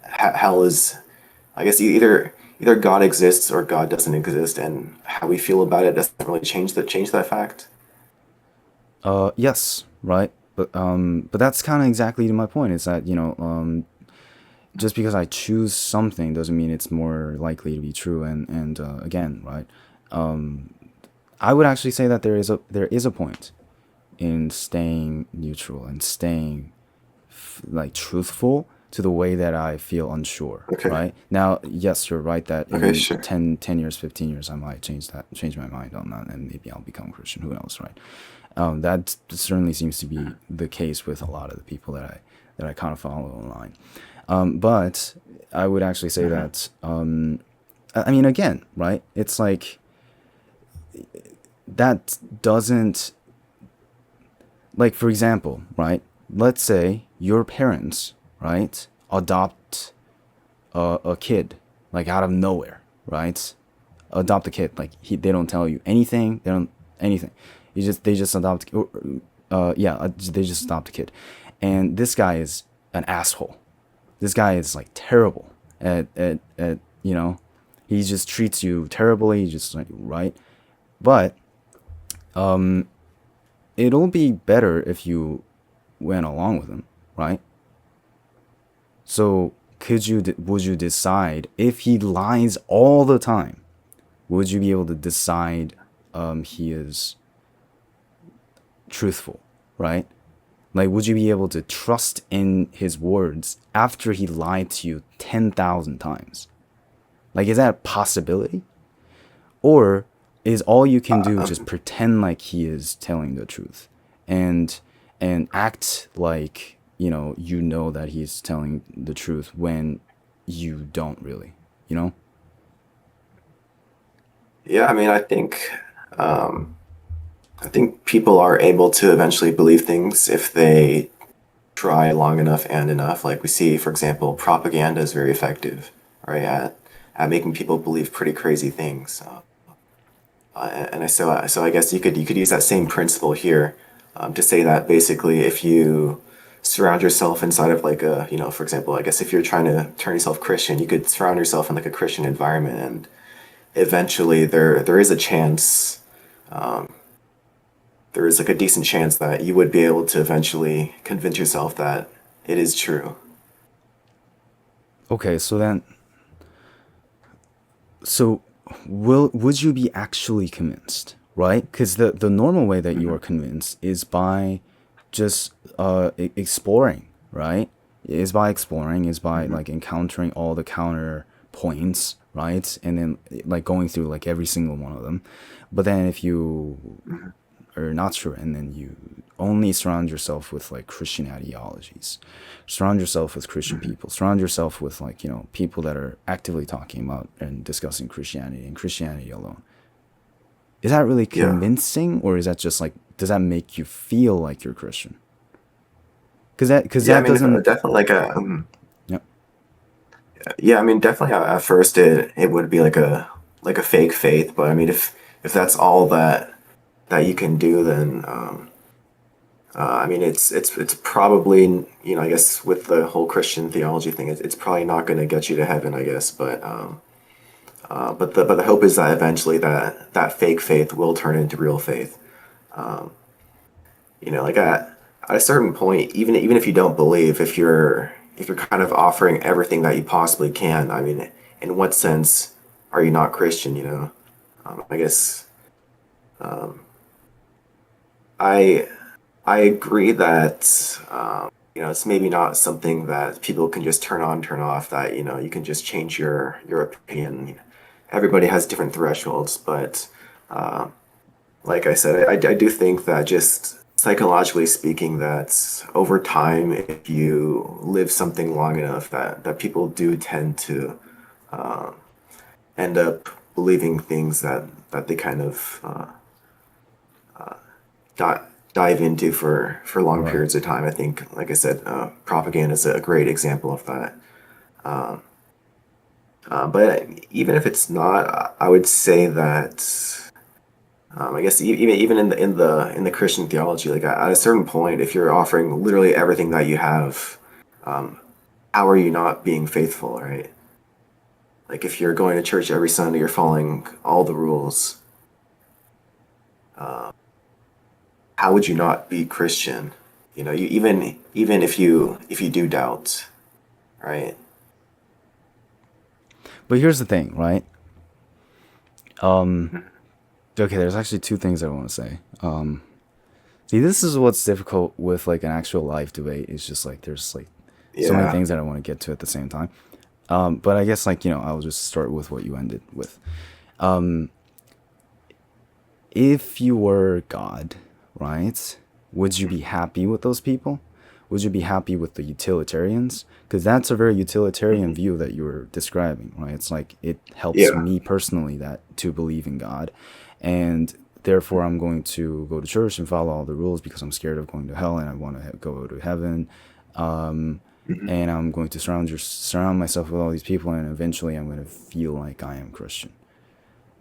[SPEAKER 2] hell is, I guess, either God exists or God doesn't exist, and how we feel about it doesn't really change that fact.
[SPEAKER 1] Yes, right. But that's kind of exactly to my point. Is that, just because I choose something doesn't mean it's more likely to be true. And again, right. I would actually say that there is a point in staying neutral and staying like truthful to the way that I feel unsure.
[SPEAKER 2] Okay.
[SPEAKER 1] Right now, yes, you're right that
[SPEAKER 2] Okay.
[SPEAKER 1] in
[SPEAKER 2] Sure.
[SPEAKER 1] 10 years, 15 years, I might change my mind on that, and maybe I'll become Christian. Who knows, right? That certainly seems to be the case with a lot of the people that I kind of follow online. But I would actually say
[SPEAKER 2] Hmm.
[SPEAKER 1] that I mean, again, right? It's like that doesn't, like, for example, right? Let's say your parents, right, adopt a kid, like, out of nowhere, right? Adopt a kid, like, they don't tell you anything. They don't anything. They just adopt. Yeah, they just adopt a kid, and this guy is an asshole. This guy is like terrible at he just treats you terribly, just like, right. But it'll be better if you went along with him, right? So would you decide if he lies all the time? Would you be able to decide he is truthful, right? Like, would you be able to trust in his words after he lied to you 10,000 times? Like, is that a possibility? Or is all you can do just
[SPEAKER 2] Um,
[SPEAKER 1] pretend like he is telling the truth, and act like, that he's telling the truth when you don't really, you know?
[SPEAKER 2] yeah. I mean, um, I think people are able to eventually believe things if they try long enough and enough. Like we see, for example, propaganda is very effective, right, at making people believe pretty crazy things. And so I guess you could use that same principle here, to say that basically if you surround yourself inside of like a, for example, I guess if you're trying to turn yourself Christian, you could surround yourself in like a Christian environment, and eventually there is a chance, there is like a decent chance that you would be able to eventually convince yourself that it is true.
[SPEAKER 1] Okay, so would you be actually convinced, right? Because the normal way that you
[SPEAKER 2] Hmm.
[SPEAKER 1] are convinced is by just exploring, right? Is by exploring, is by
[SPEAKER 2] Hmm.
[SPEAKER 1] like encountering all the counter points, right? And then like going through like every single one of them. But then if you
[SPEAKER 2] Hmm.
[SPEAKER 1] are not sure, and then you only surround yourself with like Christian ideologies, surround yourself with Christian
[SPEAKER 2] Hmm.
[SPEAKER 1] people, surround yourself with like, people that are actively talking about and discussing Christianity and Christianity alone. Is that really
[SPEAKER 2] Yeah.
[SPEAKER 1] convincing, or is that just like, does that make you feel like you're Christian? Because
[SPEAKER 2] Yeah, I
[SPEAKER 1] that
[SPEAKER 2] mean,
[SPEAKER 1] doesn't.
[SPEAKER 2] definitely like a,
[SPEAKER 1] Yeah.
[SPEAKER 2] yeah, I mean, definitely at first it would be like a fake faith, but I mean, if that's all that you can do, then I mean, it's probably, I guess with the whole Christian theology thing, it's probably not going to get you to heaven, I guess, but the hope is that eventually that fake faith will turn into real faith. Like at a certain point, even if you don't believe, if you're kind of offering everything that you possibly can, I mean, in what sense are you not Christian? I guess I I agree that it's maybe not something that people can just turn on, turn off. That you can just change your opinion. Everybody has different thresholds, but like I said, I do think that just psychologically speaking, that over time, if you live something long enough, that people do tend to end up believing things that they kind of di- dive into for long
[SPEAKER 1] Right.
[SPEAKER 2] periods of time. I think, like I said, propaganda is a great example of that. But even if it's not, I would say that I guess even in the Christian theology, like at a certain point, if you're offering literally everything that you have, how are you not being faithful, right? Like if you're going to church every Sunday, you're following all the rules. How would you not be Christian? Even if you do doubt, right?
[SPEAKER 1] But here's the thing, right? Okay, there's actually two things I want to say. See, this is what's difficult with like an actual live debate. It's just like there's like so many
[SPEAKER 2] Yeah.
[SPEAKER 1] things that I want to get to at the same time. But I guess like, I'll just start with what you ended with. If you were God, right? Would you be happy with those people? Would you be happy with the utilitarians? Because that's a very utilitarian
[SPEAKER 2] Mhm.
[SPEAKER 1] view that you were describing, right? It's like it helps
[SPEAKER 2] Yeah.
[SPEAKER 1] me personally that to believe in God, and therefore I'm going to go to church and follow all the rules because I'm scared of going to hell and I want to go to heaven.
[SPEAKER 2] Mhm.
[SPEAKER 1] And I'm going to surround myself with all these people, and eventually I'm going to feel like I am Christian.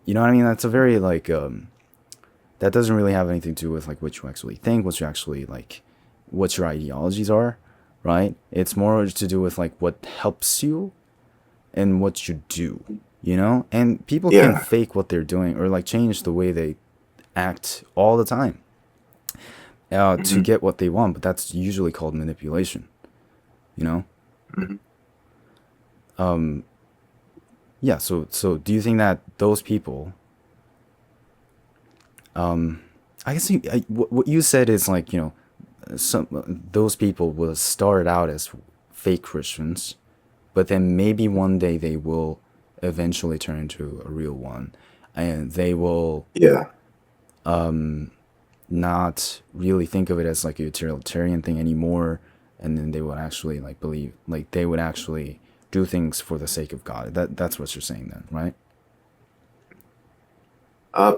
[SPEAKER 1] You know what I mean? That's a very like that doesn't really have anything to do with like what you actually think, what you actually like, what your ideologies are, right? It's more to do with like what helps you and what you do, And people can
[SPEAKER 2] Yeah.
[SPEAKER 1] fake what they're doing or like change the way they act all the time to
[SPEAKER 2] Hmm.
[SPEAKER 1] get what they want, but that's usually called manipulation, you know?
[SPEAKER 2] Hmm.
[SPEAKER 1] Yeah. So do you think that those people I guess what you said is like, some those people will start out as fake Christians, but then maybe one day they will eventually turn into a real one, and they will
[SPEAKER 2] Yeah.
[SPEAKER 1] not really think of it as like a utilitarian thing anymore, and then they would actually like believe, like they would actually do things for the sake of God. That's what you're saying then, right?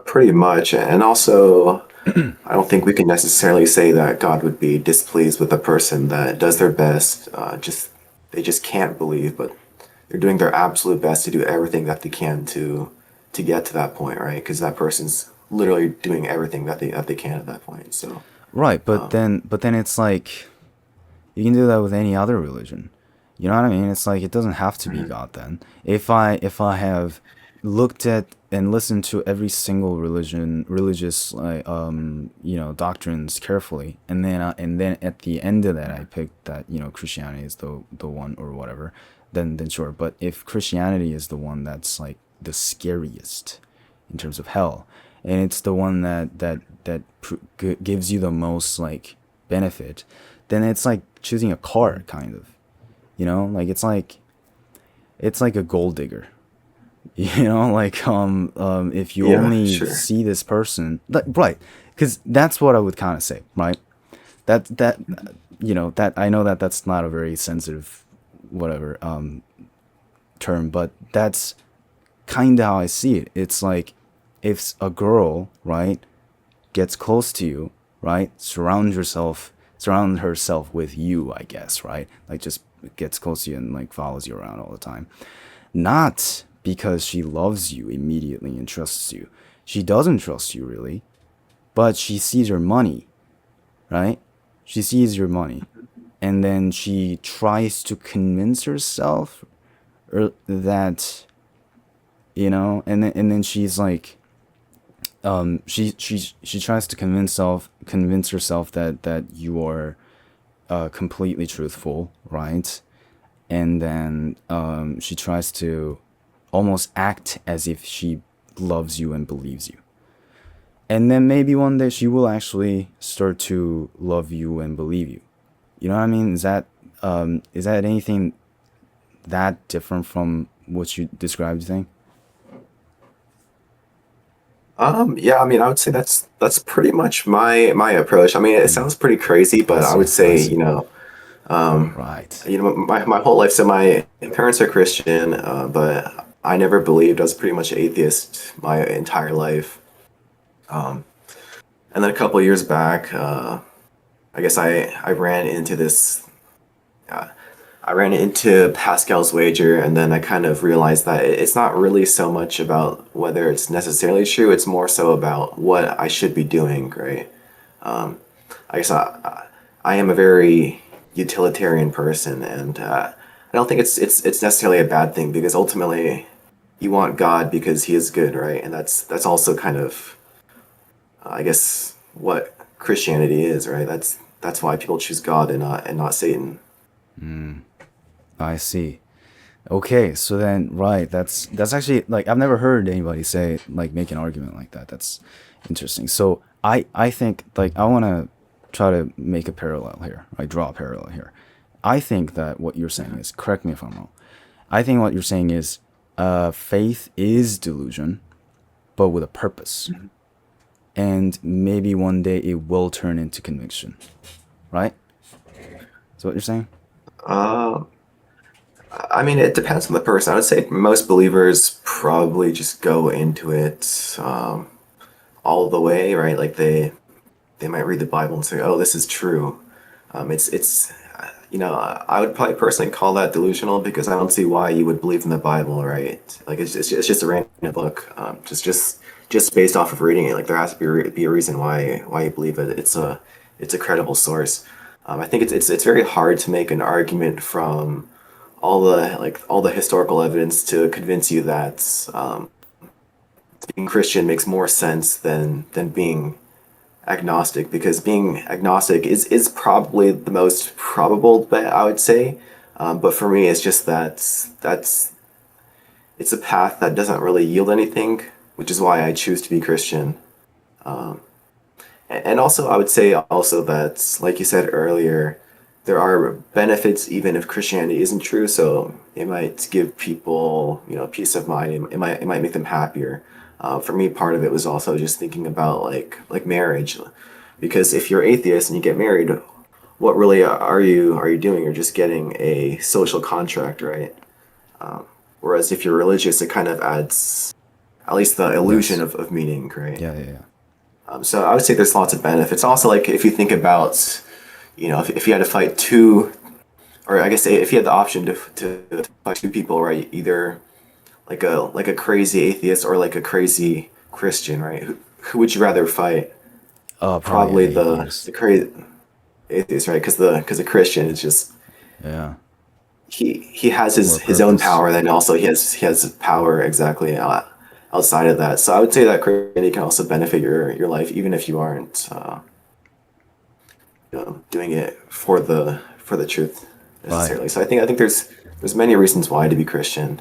[SPEAKER 2] Pretty much. And also, I don't think we can necessarily say that God would be displeased with a person that does their best. They just can't believe, but they're doing their absolute best to do everything that they can to to get to that point, right? Because that person's literally doing everything that they can at that point. So,
[SPEAKER 1] Right, but then it's like you can do that with any other religion. You know what I mean? It's like it doesn't have to be
[SPEAKER 2] mhm.
[SPEAKER 1] God then. If I have looked at and listened to every single religious like doctrines carefully, and then at the end of that I picked that Christianity is the one or whatever, then sure. But if Christianity is the one that's like the scariest in terms of hell, and it's the one that gives you the most like benefit, then it's like choosing a car kind of, like it's like a gold digger. Like if you
[SPEAKER 2] Yeah,
[SPEAKER 1] only
[SPEAKER 2] sure.
[SPEAKER 1] see this person right, because that's what I would kind of say, right? That I know that that's not a very sensitive whatever term, but that's kind of how I see it. It's like if a girl, right, gets close to you, right, surround herself with you, I guess, right? Like just gets close to you and like follows you around all the time. Not because she loves you immediately and trusts you. She doesn't trust you really, but she sees your money, right? She sees your money. And then she tries to convince herself that, and then she's like, she tries to convince herself that you are completely truthful, right? And then she tries to almost act as if she loves you and believes you. And then maybe one day she will actually start to love you and believe you. You know what I mean? Is that anything that different from what you described? You think?
[SPEAKER 2] Yeah, I mean, I would say that's pretty much my approach. I mean, it sounds pretty crazy,
[SPEAKER 1] I
[SPEAKER 2] but I would
[SPEAKER 1] see. I
[SPEAKER 2] say,
[SPEAKER 1] see.
[SPEAKER 2] um,
[SPEAKER 1] Right.
[SPEAKER 2] my whole life. So my parents are Christian, but I never believed. I was pretty much atheist my entire life. Um, and then a couple of years back, I guess I ran into this. Uh, I ran into Pascal's wager, and then I kind of realized that it's not really so much about whether it's necessarily true. It's more so about what I should be doing, right? Um, I guess I am a very utilitarian person, and I don't think it's necessarily a bad thing because ultimately you want God because He is good, right? And that's also kind of I guess what Christianity is, right? That's why people choose God and not Satan.
[SPEAKER 1] I see. Okay, so then right, that's actually like I've never heard anybody say like make an argument like that. That's interesting. So I think like I want to try to make a parallel here. I draw a parallel here. I think that what you're saying is correct me if I'm wrong. I think what you're saying is faith is delusion, but with a purpose, and maybe one day it will turn into conviction. Right? Is what you're saying?
[SPEAKER 2] Uh, I mean, it depends on the person. I would say most believers probably just go into it all the way, right? Like they might read the Bible and say, "Oh, this is true." It's I would probably personally call that delusional because I don't see why you would believe in the Bible, right? Like it's just a random book, just based off of reading it. Like there has to be a reason why you believe it. It's a credible source. I think it's very hard to make an argument from all the historical evidence to convince you that being Christian makes more sense than being agnostic because being agnostic is probably the most probable bet I would say. But for me, it's just that's it's a path that doesn't really yield anything, which is why I choose to be Christian. And also, I would say also that, like you said earlier, there are benefits even if Christianity isn't true. So it might give people, peace of mind. It might make them happier. For me, part of it was also just thinking about like marriage, because if you're atheist and you get married, what really are you doing? You're just getting a social contract, right? Whereas if you're religious, it kind of adds at least the illusion
[SPEAKER 1] Yes.
[SPEAKER 2] of meaning, right?
[SPEAKER 1] Yeah, yeah, yeah.
[SPEAKER 2] So I would say there's lots of benefits. Also, like if you think about, if you had to fight two, or I guess if you had the option to fight two people, right? Either like a crazy atheist or like a crazy Christian, right? Who would you rather fight?
[SPEAKER 1] Probably an
[SPEAKER 2] Probably the
[SPEAKER 1] atheist.
[SPEAKER 2] crazy atheist, right? Because the Christian is just
[SPEAKER 1] Yeah,
[SPEAKER 2] he has
[SPEAKER 1] more
[SPEAKER 2] his own
[SPEAKER 1] purpose.
[SPEAKER 2] power, then also he has power exactly outside of that. So I would say that Christianity can also benefit your life, even if you aren't doing it for the truth
[SPEAKER 1] Right.
[SPEAKER 2] necessarily. So I think there's many reasons why to be Christian.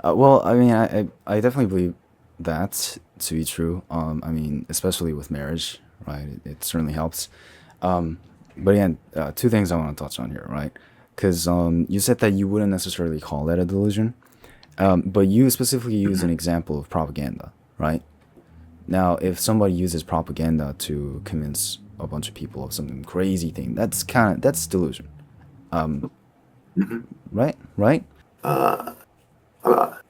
[SPEAKER 1] Well, I mean, I definitely believe that to be true. I mean, especially with marriage, right? It certainly helps. But again, two things I want to touch on here, right? Because you said that you wouldn't necessarily call that a delusion, but you specifically use an example of propaganda, right? Now, if somebody uses propaganda to convince a bunch of people of something crazy thing, that's delusion, right? Right?
[SPEAKER 2] I'm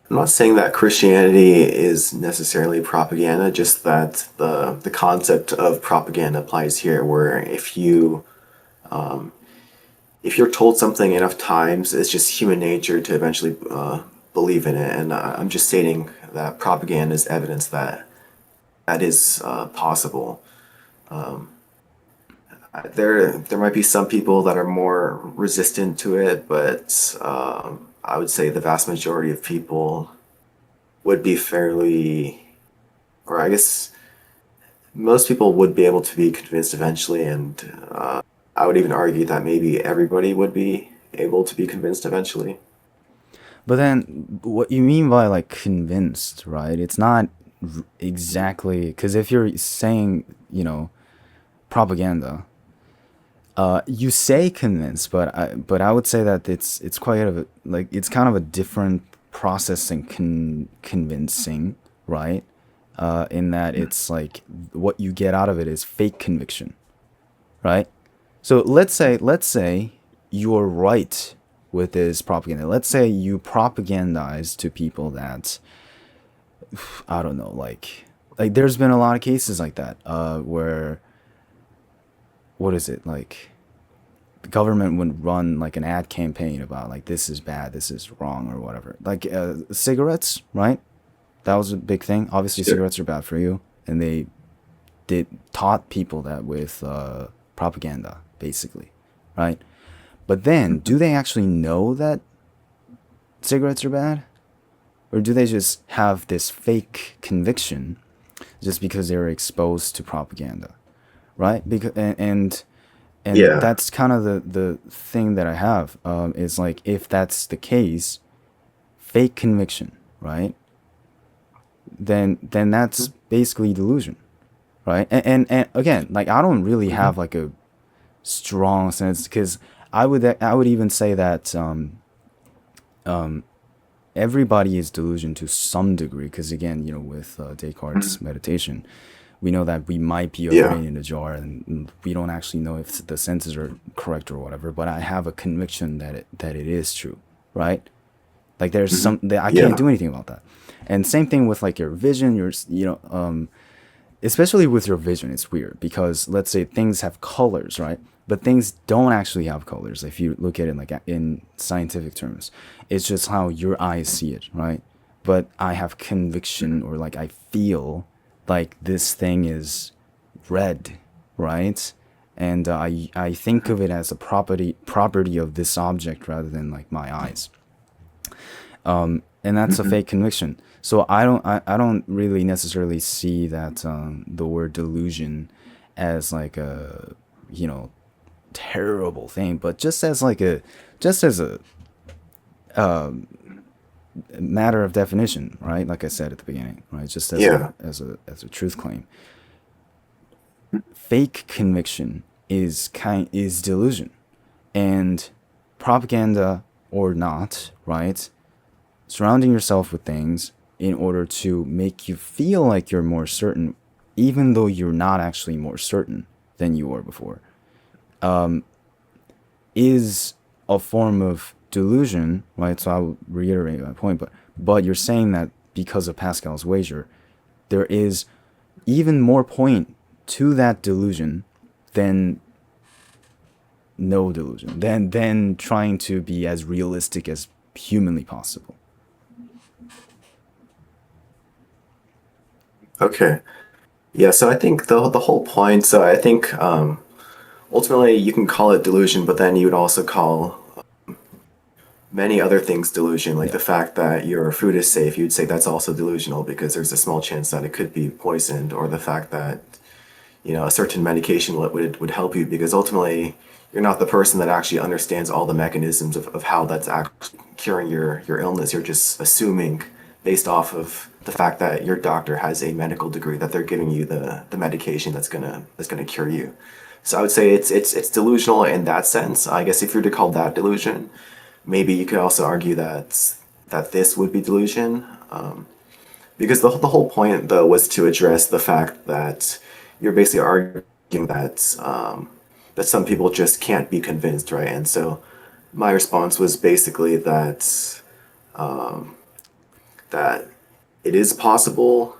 [SPEAKER 2] not saying that Christianity is necessarily propaganda, just that the concept of propaganda applies here, where if you're told something enough times, it's just human nature to eventually believe in it. And I'm just stating that propaganda is evidence that that is possible. There might be some people that are more resistant to it, but I would say the vast majority of people would be fairly, or I guess most people would be able to be convinced eventually, and I would even argue that maybe everybody would be able to be convinced eventually.
[SPEAKER 1] But then, what you mean by like convinced, right? It's not exactly because if you're saying, propaganda, you say convinced, but I would say that it's quite a like it's kind of a different process than convincing, right? In that it's like what you get out of it is fake conviction, right? So let's say you're right with this propaganda. Let's say you propagandize to people that I don't know, like there's been a lot of cases like that, where what is it like? The government would run like an ad campaign about like this is bad, this is wrong, or whatever. Like cigarettes, right? That was a big thing. Obviously,
[SPEAKER 2] Sure.
[SPEAKER 1] cigarettes are bad for you, and they did taught people that with propaganda, basically, right? But then, do they actually know that cigarettes are bad? Or do they just have this fake conviction just because they were exposed to propaganda, right? Because and
[SPEAKER 2] Yeah.
[SPEAKER 1] that's kind of the thing that I have, is like if that's the case, fake conviction, right? Then that's basically delusion, right? And again, like I don't really
[SPEAKER 2] Mhm.
[SPEAKER 1] have like a strong sense because I would even say that everybody is delusion to some degree because again, with Descartes'
[SPEAKER 2] Mhm.
[SPEAKER 1] meditation, we know that we might be a
[SPEAKER 2] Yeah.
[SPEAKER 1] grain in a jar and we don't actually know if the senses are correct or whatever, but I have a conviction that it is true, right? Like there's
[SPEAKER 2] Mhm.
[SPEAKER 1] some that I can't
[SPEAKER 2] Yeah.
[SPEAKER 1] do anything about that. And same thing with like your vision, especially with your vision, it's weird because let's say things have colors, right? But things don't actually have colors. If you look at it like in scientific terms, it's just how your eyes see it, right? But I have conviction or like I feel like this thing is red, right? And I think of it as a property of this object rather than like my eyes, and that's a
[SPEAKER 2] Mhm.
[SPEAKER 1] fake conviction. So I don't really necessarily see that the word delusion as like a you know terrible thing, but just as a matter of definition, right? Like I said at the beginning, right? Just as
[SPEAKER 2] Yeah.
[SPEAKER 1] a truth claim. Fake conviction is delusion, and propaganda or not, right? Surrounding yourself with things in order to make you feel like you're more certain, even though you're not actually more certain than you were before, is a form of delusion, right? So I'll reiterate my point, but you're saying that because of Pascal's wager, there is even more point to that delusion than no delusion, than trying to be as realistic as humanly possible.
[SPEAKER 2] Okay. Yeah, so I think the whole point, so I think ultimately you can call it delusion, but then you would also call many other things delusion, like
[SPEAKER 1] Yeah.
[SPEAKER 2] the fact that your food is safe. You'd say that's also delusional because there's a small chance that it could be poisoned, or the fact that a certain medication would help you because ultimately you're not the person that actually understands all the mechanisms of how that's actually curing your illness. You're just assuming based off of the fact that your doctor has a medical degree that they're giving you the medication that's gonna cure you. So I would say it's delusional in that sense. I guess if you were to call that delusion, maybe you could also argue that this would be delusion. Because the whole point, though, was to address the fact that you're basically arguing that some people just can't be convinced, right? And so my response was basically that it is possible.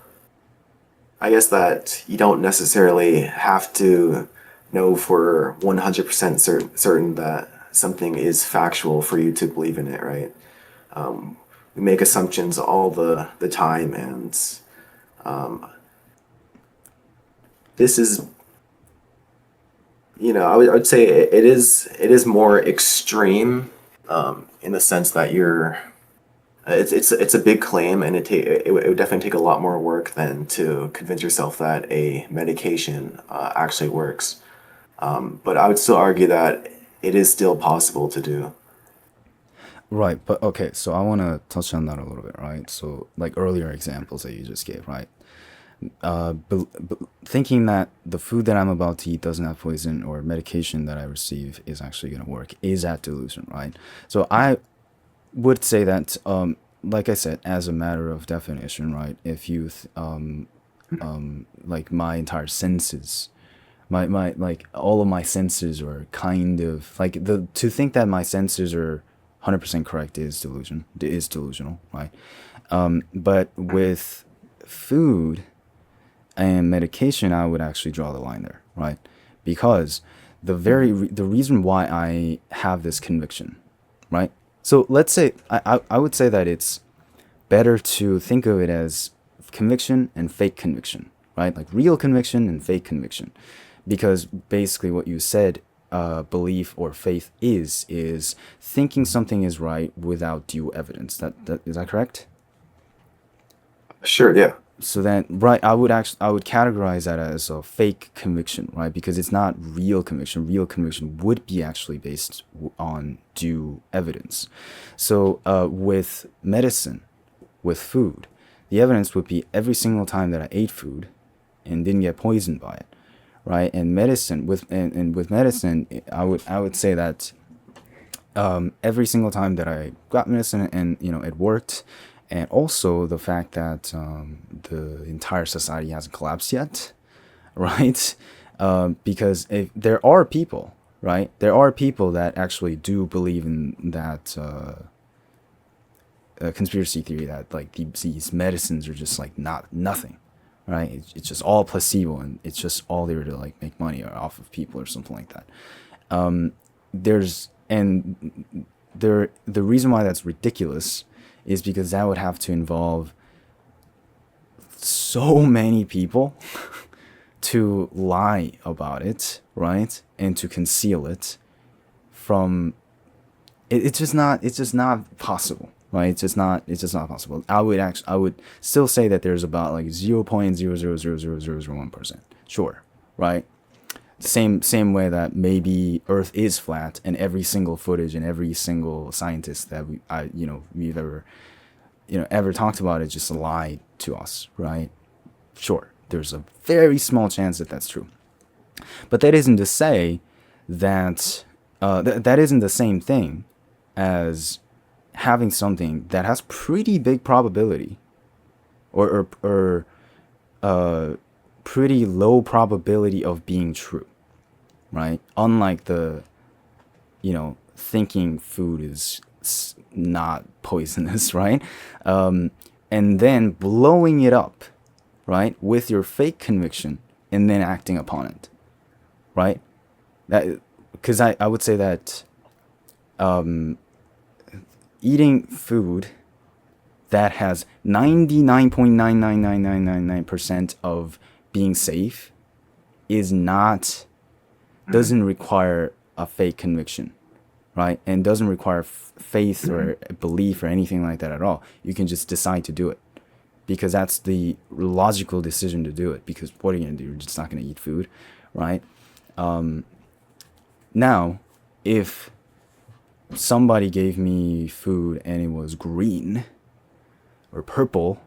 [SPEAKER 2] I guess that you don't necessarily have to know for 100% certain that something is factual for you to believe in it, right? We make assumptions all the time, and this is I would say it is more extreme in the sense that it's a big claim, and it would definitely take a lot more work than to convince yourself that a medication actually works. But I would still argue that it is still possible to do.
[SPEAKER 1] Right, but okay, so I want to touch on that a little bit, right? So, like earlier examples that you just gave, right? Thinking that the food that I'm about to eat doesn't have poison or medication that I receive is actually going to work is that delusion, right? So I would say that, like I said, as a matter of definition, right? If you, like my entire senses, my like all of my senses are kind of like the to think that my senses are 100% correct is delusional, right? But with food and medication, I would actually draw the line there, right? Because the reason why I have this conviction, right? So let's say I would say that it's better to think of it as conviction and fake conviction, right? Like real conviction and fake conviction, because basically what you said, belief or faith is thinking something is right without due evidence. That is that correct?
[SPEAKER 2] Sure, yeah.
[SPEAKER 1] So then, right, I would categorize that as a fake conviction, right? Because it's not real conviction. Real conviction would be actually based on due evidence. So with medicine, with food, the evidence would be every single time that I ate food and didn't get poisoned by it, right? And medicine and with medicine, I would say that every single time that I got medicine and it worked, and also the fact that the entire society hasn't collapsed yet, right? Because if there are people, right, there are people that actually do believe in that conspiracy theory that like these medicines are just like not nothing, right? It's just all placebo and it's just all there to like make money off of people or something like that. There's and there the reason why that's ridiculous is because that would have to involve so many people to lie about it, right? And to conceal it from it's just not possible, right? It's just not possible. I would still say that there's about like 0.0000001%. Sure, right? Same way that maybe Earth is flat, and every single footage and every single scientist that we've ever talked about it just lied to us, right? Sure, there's a very small chance that that's true, but that isn't to say that that isn't the same thing as having something that has pretty big probability or pretty low probability of being true, right? Unlike the thinking food is not poisonous, right? And then blowing it up, right, with your fake conviction and then acting upon it, right? That because I would say that eating food that has 99.99999% of being safe is not,
[SPEAKER 2] Mhm.
[SPEAKER 1] doesn't require a fake conviction, right? And doesn't require faith
[SPEAKER 2] Mhm.
[SPEAKER 1] or belief or anything like that at all. You can just decide to do it because that's the logical decision to do it. Because what are you going to do? You're just not going to eat food, right? Now, if somebody gave me food and it was green or purple,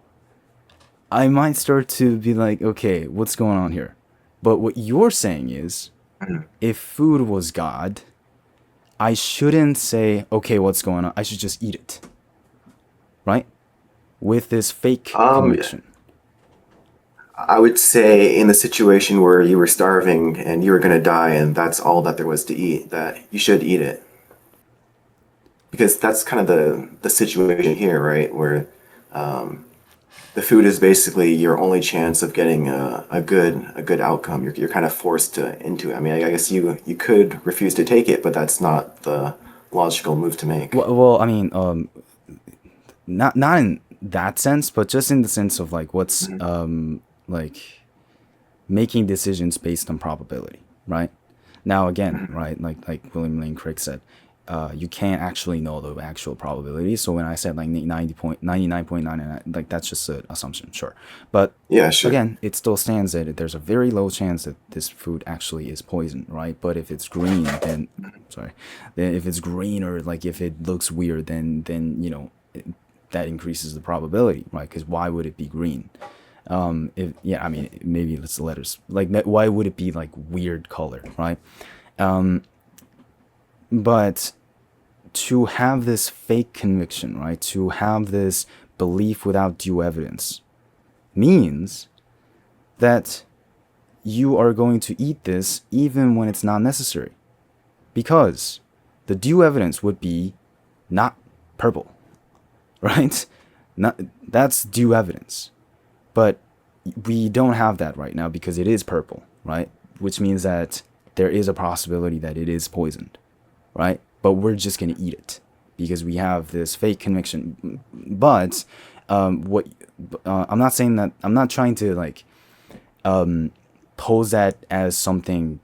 [SPEAKER 1] I might start to be like, okay, what's going on here? But what you're saying is,
[SPEAKER 2] Mhm.
[SPEAKER 1] if food was God, I shouldn't say, okay, what's going on? I should just eat it, right? With this fake
[SPEAKER 2] Yeah.
[SPEAKER 1] conviction.
[SPEAKER 2] I would say in the situation where you were starving and you were going to die and that's all that there was to eat, that you should eat it. Because that's kind of the situation here, right? Where the food is basically your only chance of getting a good outcome. You're kind of forced into it. I mean, I guess you could refuse to take it, but that's not the logical move to make.
[SPEAKER 1] I mean, not in that sense, but just in the sense of like what's
[SPEAKER 2] Mhm.
[SPEAKER 1] like making decisions based on probability, right? Now again,
[SPEAKER 2] Mhm.
[SPEAKER 1] right, like William Lane Craig said, you can't actually know the actual probability. So when I said like 99.99, like that's just an assumption, sure. But
[SPEAKER 2] Yeah, sure.
[SPEAKER 1] again, it still stands that there's a very low chance that this food actually is poison, right? But if it's green, then sorry, then if it's green or like if it looks weird, then that increases the probability, right? Because why would it be green? If yeah, I mean maybe it's the letters. Like why would it be like weird color, right? But to have this fake conviction, right? To have this belief without due evidence means that you are going to eat this even when it's not necessary. Because the due evidence would be not purple, right? Not that's due evidence. But we don't have that right now because it is purple, right? Which means that there is a possibility that it is poisoned, right? But we're just gonna eat it because we have this fake conviction. But what I'm not saying that I'm not trying to like pose that as something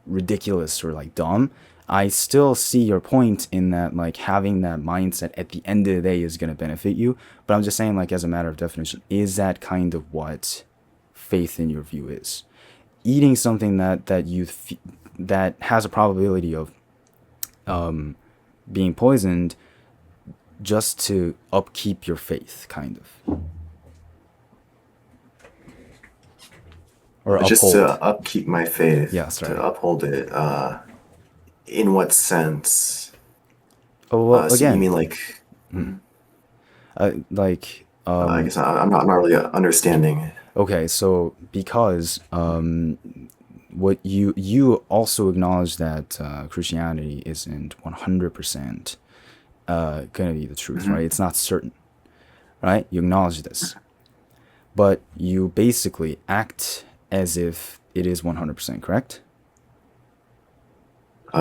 [SPEAKER 1] ridiculous or like dumb. I still see your point in that like having that mindset at the end of the day is going to benefit you, but I'm just saying like as a matter of definition, is that kind of what faith in your view is? Eating something that has a probability of being poisoned just to upkeep your faith kind of, or
[SPEAKER 2] Just to
[SPEAKER 1] uphold.
[SPEAKER 2] upkeep my faith,
[SPEAKER 1] Yeah,
[SPEAKER 2] to
[SPEAKER 1] sorry.
[SPEAKER 2] uphold it. In what sense?
[SPEAKER 1] Oh well,
[SPEAKER 2] So you
[SPEAKER 1] again,
[SPEAKER 2] mean like? Mhm.
[SPEAKER 1] like
[SPEAKER 2] I guess I'm not really understanding.
[SPEAKER 1] okay, so because what you also acknowledge that Christianity isn't 100% gonna be the truth,
[SPEAKER 2] Mhm.
[SPEAKER 1] right? It's not certain, right? You acknowledge this, but you basically act as if it is 100% correct,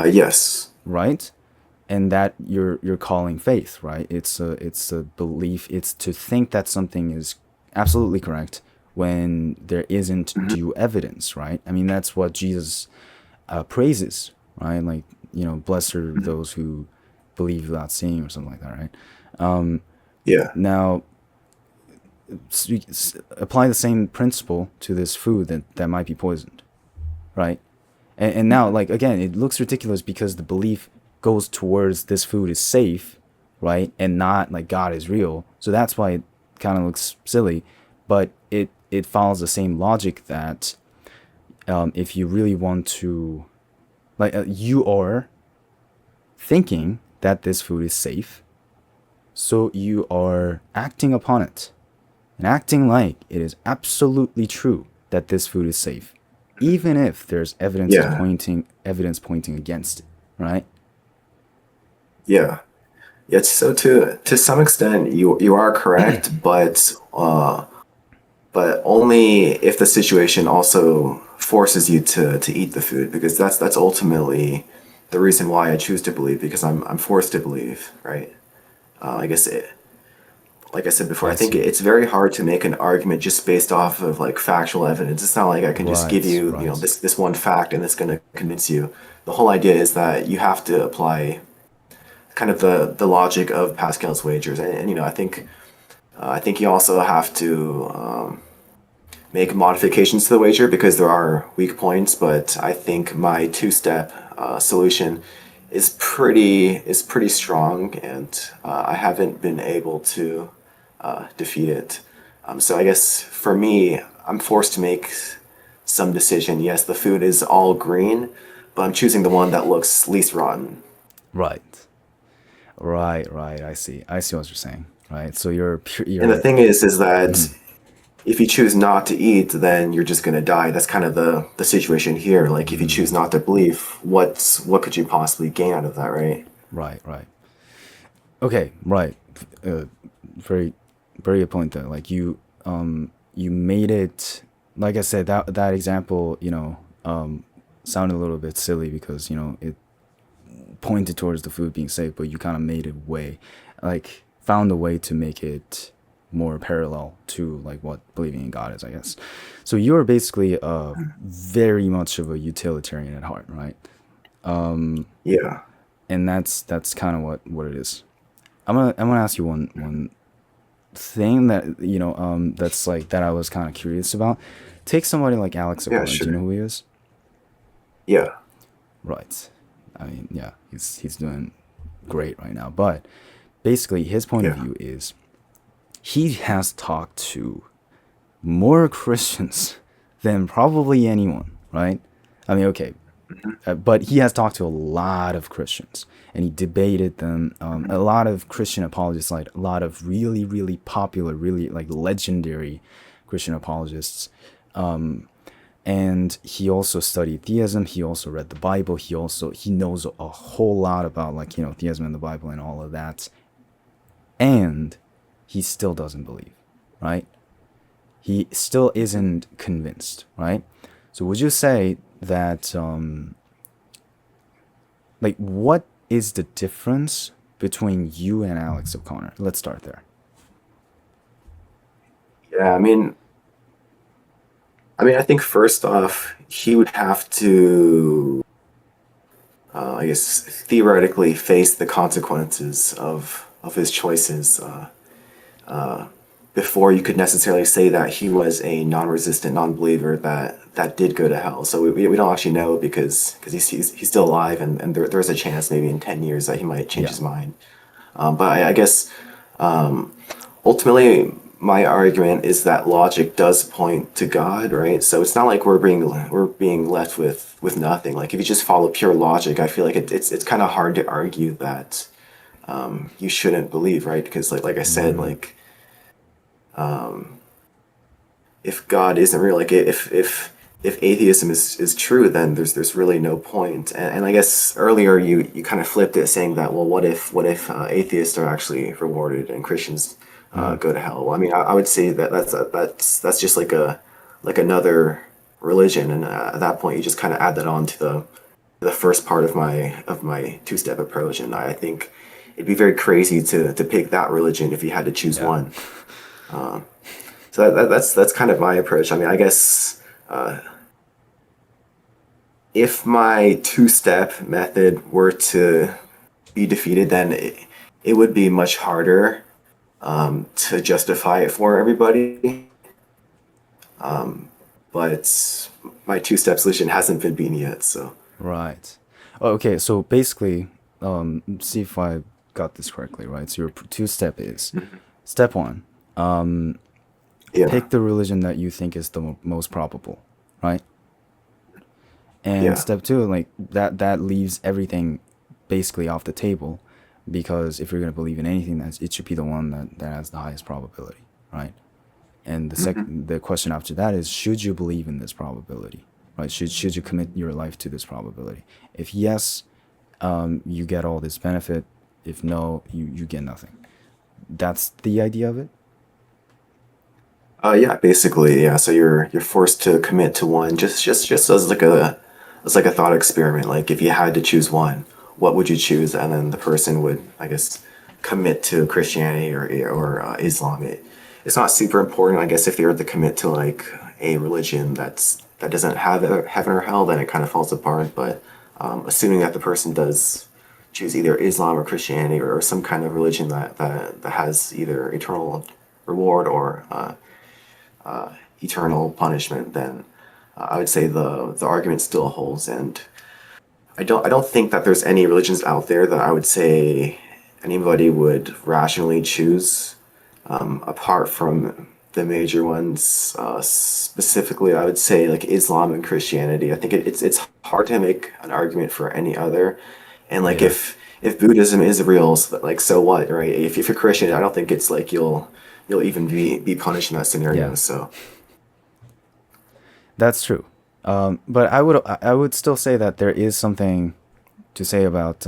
[SPEAKER 2] Yes.
[SPEAKER 1] right? And that you're calling faith, right? It's a belief. It's to think that something is absolutely correct when there isn't
[SPEAKER 2] Mhm.
[SPEAKER 1] due evidence, right? I mean, that's what Jesus praises, right? Like, blessed are
[SPEAKER 2] Mhm.
[SPEAKER 1] those who believe without seeing, or something like that, right?
[SPEAKER 2] Yeah.
[SPEAKER 1] Now, apply the same principle to this food that might be poisoned, right? And now,
[SPEAKER 2] Mhm.
[SPEAKER 1] like, again, it looks ridiculous because the belief goes towards this food is safe, right? And not like God is real. So that's why it kind of looks silly. But it follows the same logic that if you really want to, like, you are thinking that this food is safe, so you are acting upon it and acting like it is absolutely true that this food is safe, even if there's
[SPEAKER 2] Yeah.
[SPEAKER 1] evidence pointing against it, right?
[SPEAKER 2] Yeah. Yeah. So to some extent, you are correct, but only if the situation also forces you to eat the food, because that's ultimately the reason why I choose to believe, because I'm forced to believe, right? I guess like I said before, I
[SPEAKER 1] I
[SPEAKER 2] think
[SPEAKER 1] see.
[SPEAKER 2] it's very hard to make an argument just based off of like factual evidence. It's not like I can just give
[SPEAKER 1] Right,
[SPEAKER 2] you, you know,
[SPEAKER 1] right.
[SPEAKER 2] this one fact and it's going to convince you. The whole idea is that you have to apply kind of the logic of Pascal's wagers, and you know, I think you also have to make modifications to the wager because there are weak points. But I think my two-step solution is pretty strong, and I haven't been able to defeat it. So I guess for me, I'm forced to make some decision. Yes, the food is all green, but I'm choosing the one that looks least rotten.
[SPEAKER 1] Right. Right, right. I see. I see what you're saying. Right. So
[SPEAKER 2] And the
[SPEAKER 1] you're
[SPEAKER 2] thing is that if you choose not to eat, then you're just gonna die. That's kind of the situation here. Like if you choose not to believe, what could you possibly gain out of that, right?
[SPEAKER 1] right, right. Okay, right. Uh, very, very good point there. Like you made it. Like I said, that example, sounded a little bit silly because it pointed towards the food being safe, but you kind of made it way, like found a way to make it more parallel to like what believing in God is, I guess. So you're basically very much of a utilitarian at heart, right?
[SPEAKER 2] Yeah,
[SPEAKER 1] And that's kind of what it is. I'm gonna ask you one thing that that's like that I was kind of curious about. Take somebody like Alex
[SPEAKER 2] yeah,
[SPEAKER 1] O'Connor. Do you know
[SPEAKER 2] sure.
[SPEAKER 1] who he is?
[SPEAKER 2] Yeah,
[SPEAKER 1] Right. I mean, yeah, he's doing great right now. But basically, his point of
[SPEAKER 2] yeah,
[SPEAKER 1] view is he has talked to more Christians than probably anyone, right? I mean, okay, but he has talked to a lot of Christians and he debated them. A lot of Christian apologists, like a lot of really, really popular, really like legendary Christian apologists. And he also studied theism. He also read the Bible. He knows a whole lot about like theism and the Bible and all of that. And he still doesn't believe, right? He still isn't convinced, right? So would you say that like what is the difference between you and Alex O'Connor? Let's start there.
[SPEAKER 2] yeah. I mean, I think first off, he would have to, I guess, theoretically face the consequences of his choices. Before you could necessarily say that he was a non-resistant non-believer that did go to hell. So we don't actually know because he's still alive and there's a chance maybe in 10 years that he might change
[SPEAKER 1] Yeah.
[SPEAKER 2] his mind. But I guess ultimately my argument is that logic does point to God, right? So it's not like we're being left with nothing. Like if you just follow pure logic, I feel like it's kind of hard to argue that you shouldn't believe, right? Because like I said, like if God isn't real, like if atheism is true, then there's really no point. And I guess earlier you kind of flipped it, saying that well, what if atheists are actually rewarded and Christians go to hell? Well, I mean, I would say that that's just like another religion, and at that point you just kind of add that on to the first part of my two-step approach, and I think it'd be very crazy to pick that religion if you had to choose
[SPEAKER 1] Yeah.
[SPEAKER 2] one. So that's kind of my approach. I mean, I guess if my two-step method were to be defeated, then it would be much harder to justify it for everybody. But my two-step solution hasn't been beaten yet. So
[SPEAKER 1] Right. Oh, okay, so basically, see if I got this correctly, right? So your two-step is step one,
[SPEAKER 2] yeah,
[SPEAKER 1] pick the religion that you think is the most probable, right? And
[SPEAKER 2] yeah,
[SPEAKER 1] step two, like that leaves everything basically off the table because if you're gonna believe in anything, it should be the one that has the highest probability, right? And the question after that is, should you believe in this probability, right? Should you commit your life to this probability? If yes, you get all this benefit. If no, you get nothing. That's the idea of it.
[SPEAKER 2] yeah. Basically, yeah. So you're forced to commit to one, just as like a thought experiment. Like if you had to choose one, what would you choose? And then the person would, I guess, commit to Christianity or Islam. It's not super important. I guess if they were to commit to like a religion that doesn't have heaven or hell, then it kind of falls apart. But assuming that the person does choose either Islam or Christianity or some kind of religion that has either eternal reward or eternal punishment, then I would say the argument still holds. And I don't think that there's any religions out there that I would say anybody would rationally choose, apart from the major ones. Specifically, I would say like Islam and Christianity. I think it's hard to make an argument for any other. And like
[SPEAKER 1] Yeah.
[SPEAKER 2] if Buddhism is real, like so what, right? If you're Christian, I don't think it's like you'll even be punished in that
[SPEAKER 1] Yeah.
[SPEAKER 2] scenario. So
[SPEAKER 1] That's true. But I would still say that there is something to say about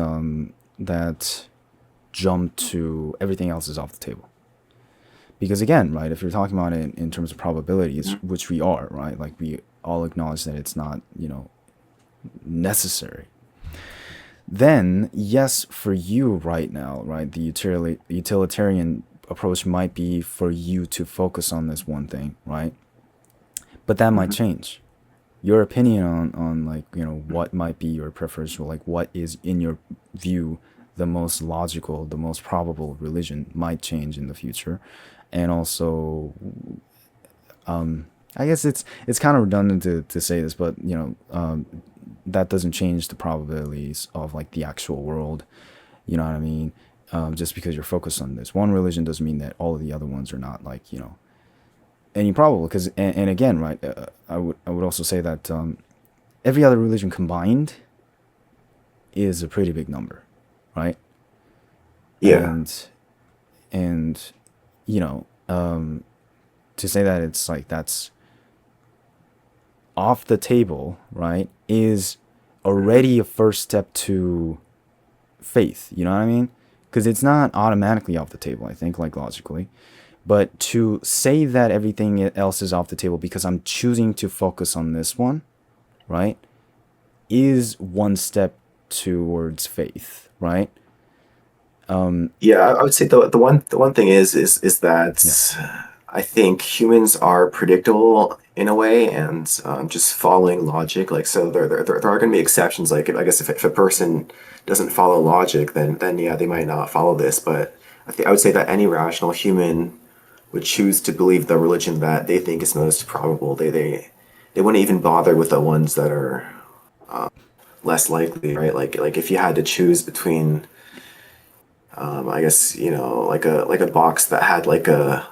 [SPEAKER 1] that jump to everything else is off the table. Because again, right, if you're talking about it in terms of probabilities, which we are, right, like we all acknowledge that it's not, necessary. Then yes, for you right now, right, the utilitarian approach might be for you to focus on this one thing, right? But that might
[SPEAKER 2] mhm.
[SPEAKER 1] change. Your opinion on like what might be your preference, or like what is in your view the most logical, the most probable religion might change in the future. And also, I guess it's kind of redundant to say this, but that doesn't change the probabilities of like the actual world. You know what I mean? Just because you're focused on this one religion doesn't mean that all of the other ones are not like any probable. Because and again, right? I would also say that every other religion combined is a pretty big number, right?
[SPEAKER 2] Yeah,
[SPEAKER 1] And you know to say that it's like that's off the table, right, is already a first step to faith. You know what I mean? Because it's not automatically off the table, I think, like logically. But to say that everything else is off the table because I'm choosing to focus on this one, right, is one step towards faith, right?
[SPEAKER 2] yeah. I would say the one thing is that
[SPEAKER 1] Yeah.
[SPEAKER 2] I think humans are predictable in a way, and just following logic. Like, so there are going to be exceptions. Like, I guess if a person doesn't follow logic, then yeah, they might not follow this. But I would say that any rational human would choose to believe the religion that they think is most probable. They wouldn't even bother with the ones that are less likely, right? Like if you had to choose between, I guess like a box that had like a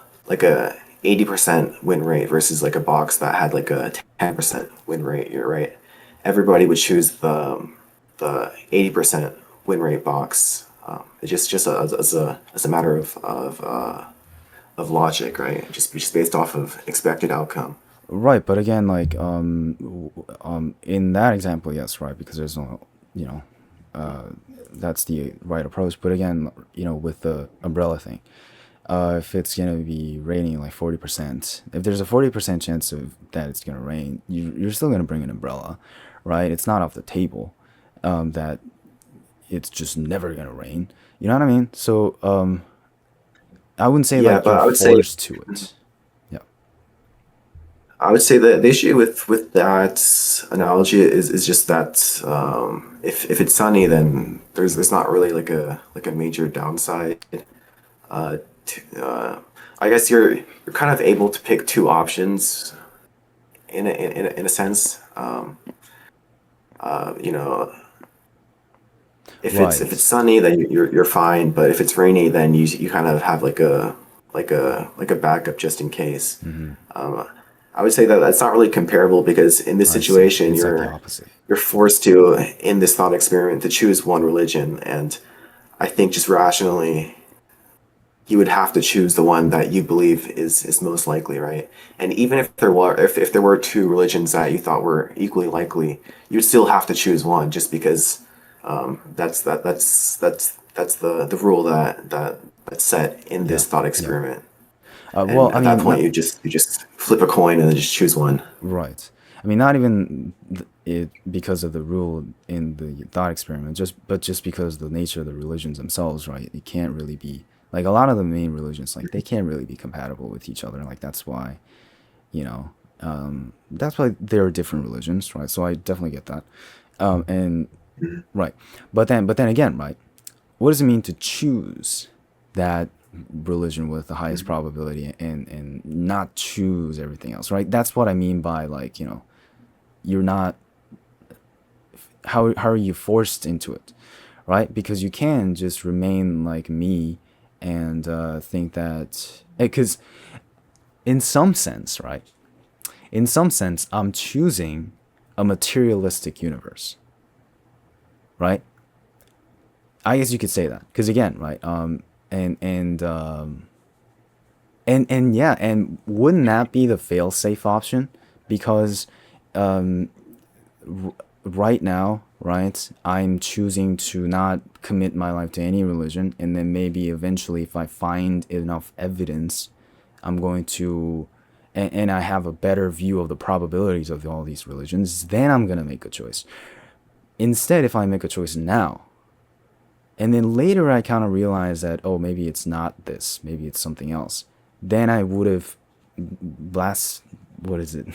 [SPEAKER 2] 80% win rate versus like a box that had like a 10% win rate. You're right. Everybody would choose the 80% win rate box. It's just as a matter of logic, right? Just based off of expected outcome.
[SPEAKER 1] Right, but again, like in that example, yes, right, because there's no, you know, that's the right approach. But again, with the umbrella thing, if it's gonna be raining like 40%, if there's a 40% chance of that it's gonna rain, you're still gonna bring an umbrella, right? It's not off the table, that it's just never gonna rain. You know what I mean? So I wouldn't say
[SPEAKER 2] Yeah,
[SPEAKER 1] like
[SPEAKER 2] but
[SPEAKER 1] you're
[SPEAKER 2] I would say
[SPEAKER 1] forced to it. Yeah.
[SPEAKER 2] that the issue with that analogy is just that if it's sunny, then there's not really like a major downside. Uh, I guess you're kind of able to pick two options in a sense. You know, if it's
[SPEAKER 1] Right.
[SPEAKER 2] sunny, then you're fine. But if it's rainy, then you kind of have like a backup just in case.
[SPEAKER 1] Hmm.
[SPEAKER 2] I would say that that's not really comparable because in this
[SPEAKER 1] I see.
[SPEAKER 2] situation,
[SPEAKER 1] It's like the
[SPEAKER 2] you're
[SPEAKER 1] opposite.
[SPEAKER 2] you're forced to, in this thought experiment, to choose one religion, and I think just rationally you would have to choose the one that you believe is most likely, right? And even if there were two religions that you thought were equally likely, you'd still have to choose one just because that's the rule that's set in
[SPEAKER 1] Yeah.
[SPEAKER 2] this thought
[SPEAKER 1] Yeah.
[SPEAKER 2] experiment.
[SPEAKER 1] Well,
[SPEAKER 2] And
[SPEAKER 1] I
[SPEAKER 2] at that
[SPEAKER 1] mean,
[SPEAKER 2] point,
[SPEAKER 1] not
[SPEAKER 2] you just flip a coin and then just choose one.
[SPEAKER 1] right. I mean, not even it because of the rule in the thought experiment, just because the nature of the religions themselves, right? It can't really be like a lot of the main religions, like they can't really be compatible with each other. Like that's why, you know, that's why there are different religions, right? So I definitely get that. And
[SPEAKER 2] Mhm.
[SPEAKER 1] right, but then again, right? What does it mean to choose that religion with the highest
[SPEAKER 2] Mhm.
[SPEAKER 1] probability and not choose everything else, right? That's what I mean by like, you're not, how are you forced into it, right? Because you can just remain like me and think that, because in some sense, right? In some sense, I'm choosing a materialistic universe, right? I guess you could say that because again, right? And and and yeah, and wouldn't that be the fail-safe option? Because right now, right, I'm choosing to not commit my life to any religion, and then maybe eventually, if I find enough evidence, I'm going to, and I have a better view of the probabilities of all these religions, then I'm gonna make a choice. Instead, if I make a choice now, and then later I kind of realize that, oh, maybe it's not this, maybe it's something else, then I would have blast, what is it,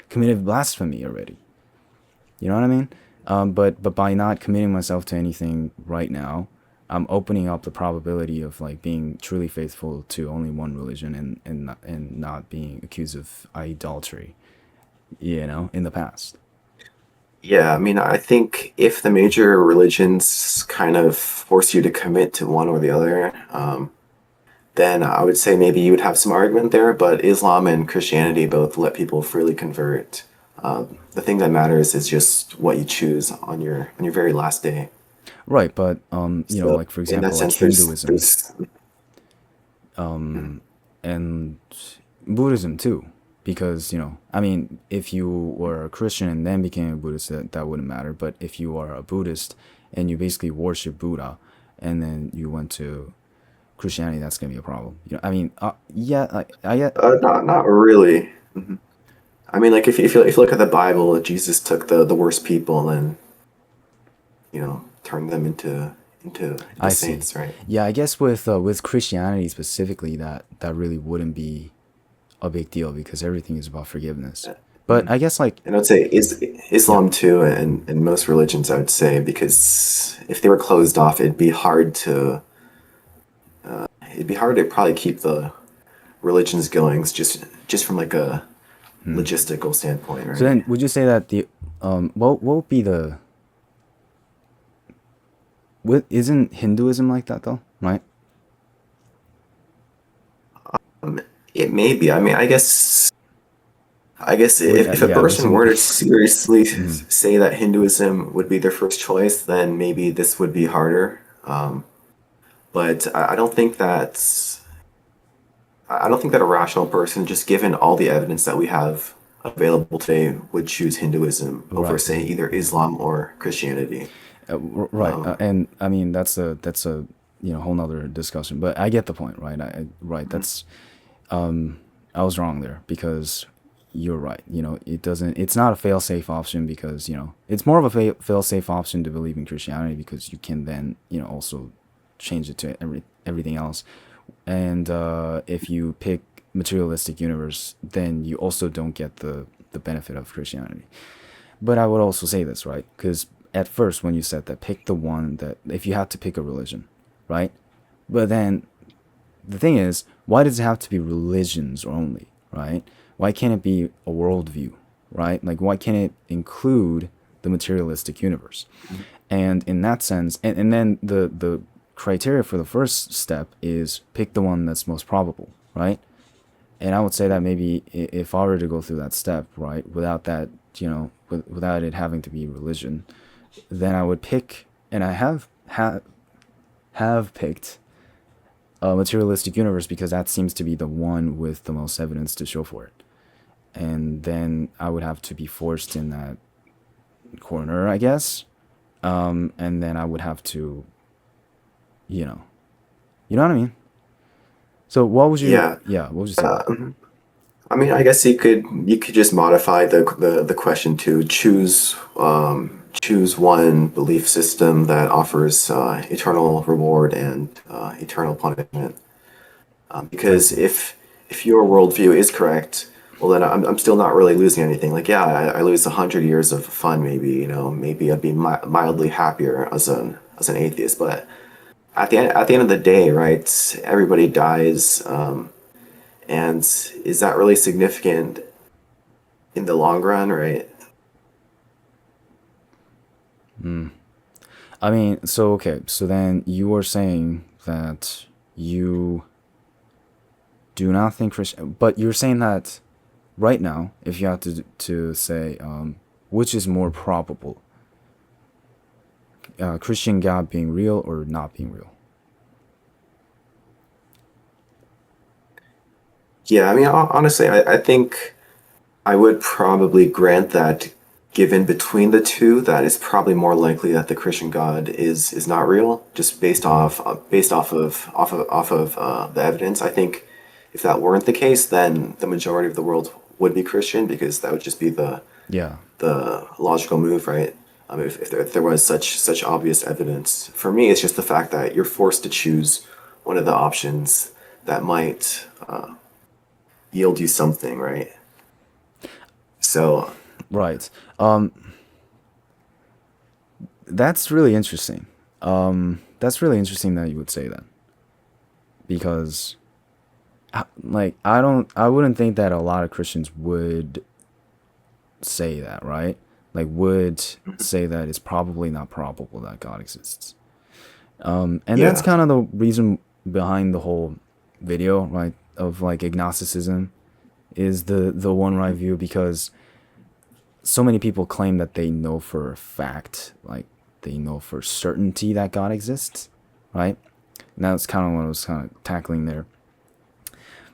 [SPEAKER 1] committed blasphemy already. You know what I mean? But by not committing myself to anything right now, I'm opening up the probability of like being truly faithful to only one religion and not being accused of idolatry, in the past.
[SPEAKER 2] Yeah, I mean, I think if the major religions kind of force you to commit to one or the other, then I would say maybe you would have some argument there. But Islam and Christianity both let people freely convert. The thing that matters is just what you choose on your very last day.
[SPEAKER 1] Right, but
[SPEAKER 2] So
[SPEAKER 1] like for
[SPEAKER 2] in that
[SPEAKER 1] example, like
[SPEAKER 2] sense,
[SPEAKER 1] Hinduism
[SPEAKER 2] there's
[SPEAKER 1] and Buddhism too, because I mean, if you were a Christian and then became a Buddhist, that wouldn't matter. But if you are a Buddhist and you basically worship Buddha, and then you went to Christianity, that's gonna be a problem. I mean, yeah, I get.
[SPEAKER 2] not really. Mhm. I mean, like if you look at the Bible, Jesus took the worst people and turned them into
[SPEAKER 1] I see.
[SPEAKER 2] saints, right?
[SPEAKER 1] Yeah, I guess with Christianity specifically, that really wouldn't be a big deal because everything is about forgiveness. But
[SPEAKER 2] Mhm.
[SPEAKER 1] I guess like,
[SPEAKER 2] And I'd say is
[SPEAKER 1] yeah,
[SPEAKER 2] Islam too, and most religions, I would say, because if they were closed off, it'd be hard to probably keep the religions going, just from like a logistical standpoint,
[SPEAKER 1] so
[SPEAKER 2] right?
[SPEAKER 1] then would you say that the what would be the, what, isn't Hinduism like that though, right?
[SPEAKER 2] Um, it may be. I mean, I guess
[SPEAKER 1] Would
[SPEAKER 2] if a
[SPEAKER 1] yeah,
[SPEAKER 2] person
[SPEAKER 1] assuming.
[SPEAKER 2] were to seriously say that Hinduism would be their first choice, then maybe this would be harder. But I don't think that a rational person, just given all the evidence that we have available today, would choose Hinduism over,
[SPEAKER 1] Right.
[SPEAKER 2] say, either Islam or Christianity.
[SPEAKER 1] Right. And I mean, that's a whole nother discussion, but I get the point, right? Right, that's, I was wrong there because you're right. It's not a fail-safe option because it's more of a fail-safe option to believe in Christianity because you can then also change it to everything else. And if you pick materialistic universe, then you also don't get the benefit of Christianity. But I would also say this, right? Because at first, when you said that, pick the one that, if you had to pick a religion, right? But then the thing is, why does it have to be religions only, right? Why can't it be a worldview, right? Like, why can't it include the materialistic universe? And in that sense, and then the criteria for the first step is pick the one that's most probable, right? And I would say that maybe if I were to go through that step, right, without that, without it having to be religion, then I would pick, and I have picked a materialistic universe because that seems to be the one with the most evidence to show for it. And then I would have to be forced in that corner, I guess. And then I would have to, you know, you know what I mean? So what would you,
[SPEAKER 2] Yeah.
[SPEAKER 1] yeah, what would you say about that?
[SPEAKER 2] Um, I mean, I guess you could just modify the question to choose one belief system that offers eternal reward and eternal punishment.
[SPEAKER 1] I
[SPEAKER 2] Because
[SPEAKER 1] see.
[SPEAKER 2] if your worldview is correct, well then I'm still not really losing anything. Like yeah, I lose 100 years of fun maybe. Maybe I'd be mildly happier as an atheist. But at the end of the day, right? Everybody dies. And is that really significant in the long run, right?
[SPEAKER 1] I mean, so okay, so then you are saying that you do not think Christian, but you're saying that right now, if you have to say which is more probable, Christian God being real or not being real.
[SPEAKER 2] Yeah, I mean, honestly, I think I would probably grant that given between the two, that it's probably more likely that the Christian God is not real, just based off of the evidence. I think if that weren't the case, then the majority of the world would be Christian because that would just be the
[SPEAKER 1] Yeah,
[SPEAKER 2] the logical move, right? If there was such obvious evidence. For me, it's just the fact that you're forced to choose one of the options that might yield you something, right? So
[SPEAKER 1] right. That's really interesting. That's really interesting that you would say that because, like, I wouldn't think that a lot of Christians would say that, right? Like, would say that it's probably not probable that God exists. And that's
[SPEAKER 2] yeah,
[SPEAKER 1] kind of the reason behind the whole video, right? Of like agnosticism is the one right view because so many people claim that they know for a fact, like they know for certainty that God exists, right? And that's kind of what I was kind of tackling there.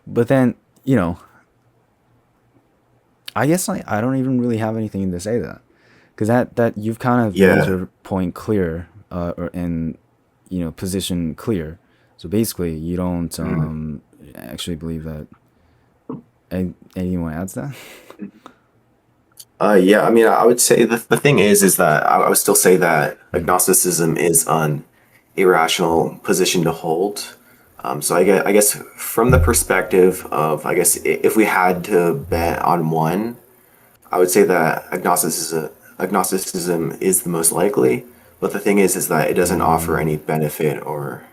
[SPEAKER 1] But then, you know, I guess I don't even really have anything to say to that because that you've kind of made
[SPEAKER 2] yeah.
[SPEAKER 1] your point clear, or and position clear. So basically, you don't
[SPEAKER 2] Mhm.
[SPEAKER 1] actually believe that. Anyone adds that?
[SPEAKER 2] Yeah, I mean, I would say the thing is that I would still say that agnosticism is an irrational position to hold. So I guess from the perspective of, I guess if we had to bet on one, I would say that agnosticism is the most likely. But the thing is that it doesn't offer any benefit or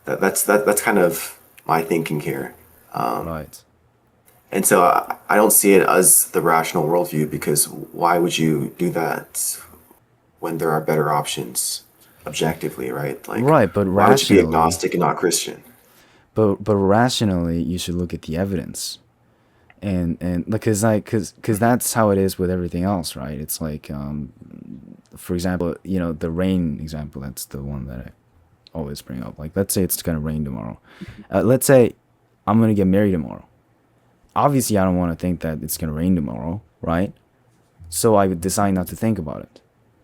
[SPEAKER 2] that's kind of my thinking here.
[SPEAKER 1] Right.
[SPEAKER 2] And so I don't see it as the rational worldview because why would you do that when there are better options objectively, right? Like,
[SPEAKER 1] Right, but
[SPEAKER 2] why would you be
[SPEAKER 1] rationally,
[SPEAKER 2] agnostic and not Christian?
[SPEAKER 1] but rationally, you should look at the evidence, and because because that's how it is with everything else, right? It's like, for example, the rain example. That's the one that I always bring up. Like, let's say it's gonna rain tomorrow. Let's say I'm gonna get married tomorrow. Obviously, I don't want to think that it's gonna rain tomorrow, right? So I would decide not to think about it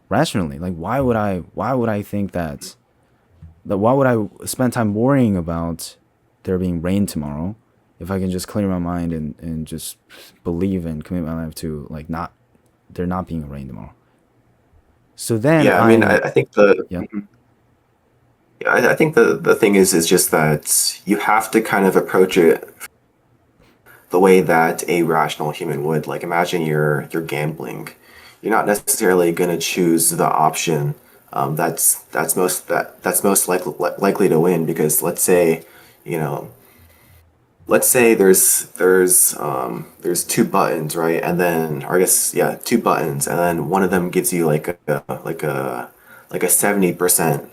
[SPEAKER 1] rationally. Like, why would I? Why would I think that? Why would I spend time worrying about there being rain tomorrow if I can just clear my mind and just believe and commit my life to like not there not being a rain tomorrow. So then
[SPEAKER 2] Yeah, I mean, I,
[SPEAKER 1] I
[SPEAKER 2] I think the
[SPEAKER 1] yeah
[SPEAKER 2] yeah, I think the thing is just that you have to kind of approach it the way that a rational human would. Like, imagine you're gambling. You're not necessarily going to choose the option that's most likely to win because you know let's say there's two buttons, right? And then, or I guess, yeah, two buttons, and then one of them gives you like a 70%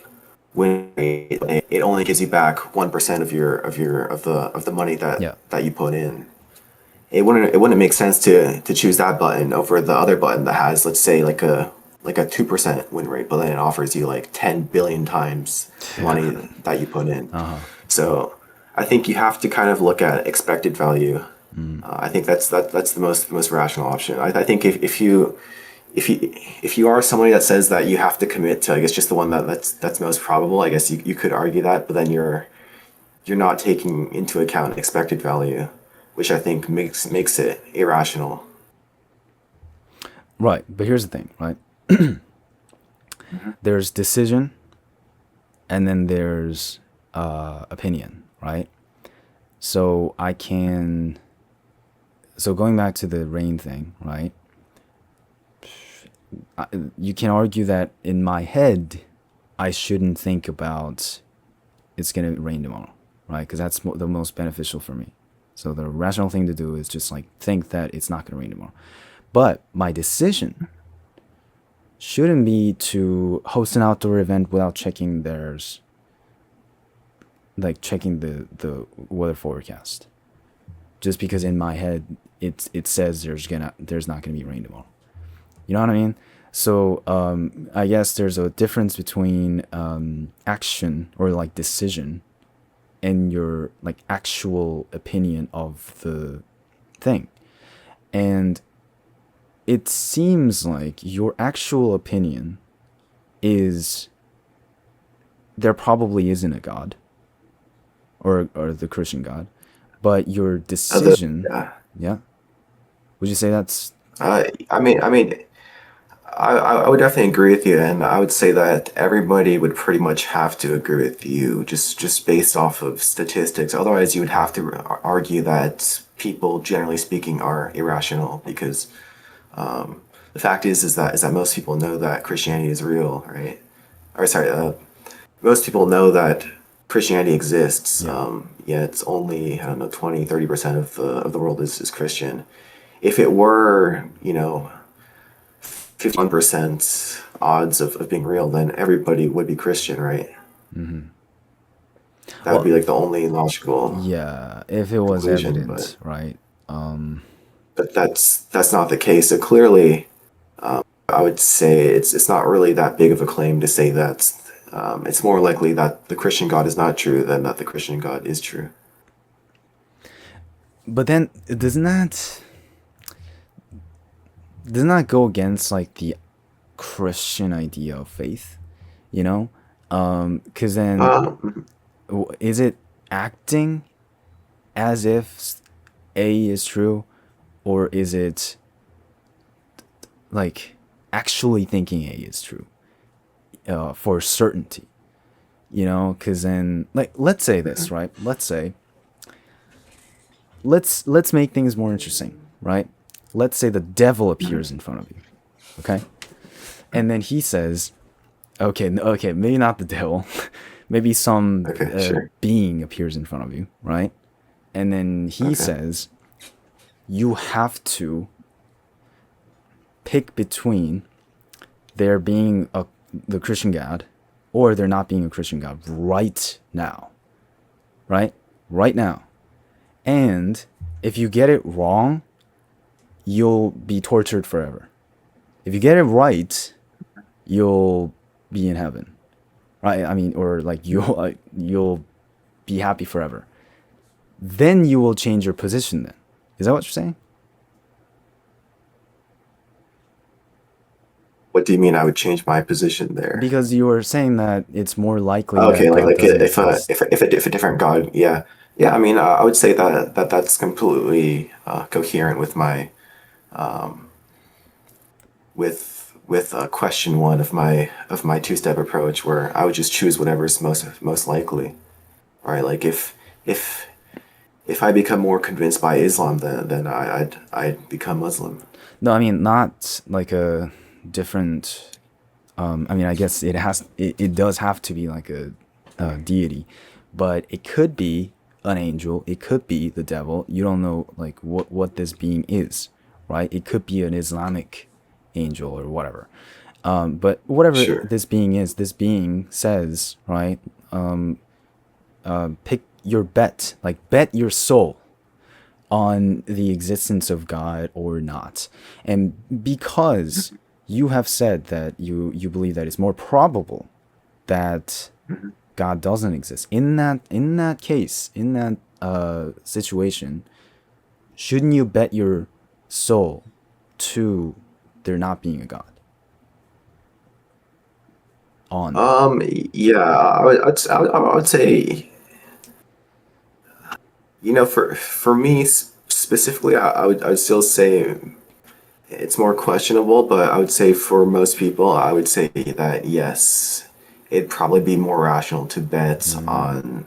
[SPEAKER 2] win rate. It only gives you back 1% of the money that
[SPEAKER 1] yeah
[SPEAKER 2] that you put in. It wouldn't make sense to choose that button over the other button that has, let's say, like a 2% win rate, but then it offers you like 10 billion times the money that you put in. So I think you have to kind of look at expected value. I think that's the most rational option. I think if you are somebody that says that you have to commit to, I guess, just the one that's most probable, I guess you could argue that, but then you're not taking into account expected value. which I think makes it irrational.
[SPEAKER 1] Right, but here's the thing, right?
[SPEAKER 2] Mhm.
[SPEAKER 1] There's decision, and then there's opinion, right? So I can. So going back to the rain thing, right? I, you can argue that in my head, I shouldn't think about it's gonna rain tomorrow, right? Because that's the most beneficial for me. So the rational thing to do is just like think that it's not gonna rain tomorrow. But my decision shouldn't be to host an outdoor event without checking checking the weather forecast. Just because in my head it says there's not gonna be rain tomorrow. You know what I mean? So I guess there's a difference between action or like decision and your like actual opinion of the thing. And it seems like your actual opinion is there probably isn't a God or the Christian God, but your
[SPEAKER 2] The
[SPEAKER 1] decision,
[SPEAKER 2] yeah.
[SPEAKER 1] yeah, would you say that's
[SPEAKER 2] I mean, I would definitely agree with you, and I would say that everybody would pretty much have to agree with you, just based off of statistics. Otherwise, you would have to argue that people, generally speaking, are irrational because the fact is that most people know that Christianity is real, right? Or sorry, most people know that Christianity exists.
[SPEAKER 1] yeah?
[SPEAKER 2] Yet it's only, I don't know, 20-30% of the world is Christian. If it were, 51% odds of being real, then everybody would be Christian, right? That would
[SPEAKER 1] Well,
[SPEAKER 2] be like the only logical
[SPEAKER 1] yeah, if it was
[SPEAKER 2] conclusion, but
[SPEAKER 1] evident, right?
[SPEAKER 2] that's not the case. So clearly, I would say it's not really that big of a claim to say that it's more likely that the Christian God is not true than that the Christian God is true.
[SPEAKER 1] But then doesn't that go against like the Christian idea of faith? You know, because then
[SPEAKER 2] Um,
[SPEAKER 1] is it acting as if A is true, or is it like actually thinking A is true for certainty? You know, because then like let's say this, right? Let's make things more interesting, right? Let's say the devil appears in front of you, okay? And then he says, okay, okay, maybe not the devil, maybe some
[SPEAKER 2] okay, sure.
[SPEAKER 1] being appears in front of you, right? And then he
[SPEAKER 2] Okay.
[SPEAKER 1] says, you have to pick between there being the Christian God or there not being a Christian God right now, right? Right now. And if you get it wrong, you'll be tortured forever. If you get it right, you'll be in heaven, right? I mean, or like you'll be happy forever. Then you will change your position. Then is that what you're saying?
[SPEAKER 2] What do you mean I would change my position there?
[SPEAKER 1] Because you were saying that it's more likely
[SPEAKER 2] Okay,
[SPEAKER 1] that
[SPEAKER 2] like
[SPEAKER 1] God
[SPEAKER 2] like
[SPEAKER 1] doesn't
[SPEAKER 2] if
[SPEAKER 1] exist.
[SPEAKER 2] if a different God, yeah, yeah. I mean, I would say that's completely coherent with my with question one of my two-step approach, where I would just choose whatever's most likely, right? Like if if I become more convinced by Islam, then I'd become Muslim.
[SPEAKER 1] No, I mean not like a different. I mean, I guess it does have to be like a deity, but it could be an angel. It could be the devil. You don't know like what this being is, right? It could be an Islamic angel or whatever. But whatever
[SPEAKER 2] Sure.
[SPEAKER 1] this being is, this being says, right? Pick your bet, like bet your soul on the existence of God or not. And because you have said that you believe that it's more probable that
[SPEAKER 2] Mhm.
[SPEAKER 1] God doesn't exist. In that case, in that situation, shouldn't you bet your soul to there not being a God on that?
[SPEAKER 2] Yeah, I would say, for me specifically, I would still say it's more questionable, but I would say for most people, I would say that yes, it'd probably be more rational to bet
[SPEAKER 1] Mm,
[SPEAKER 2] on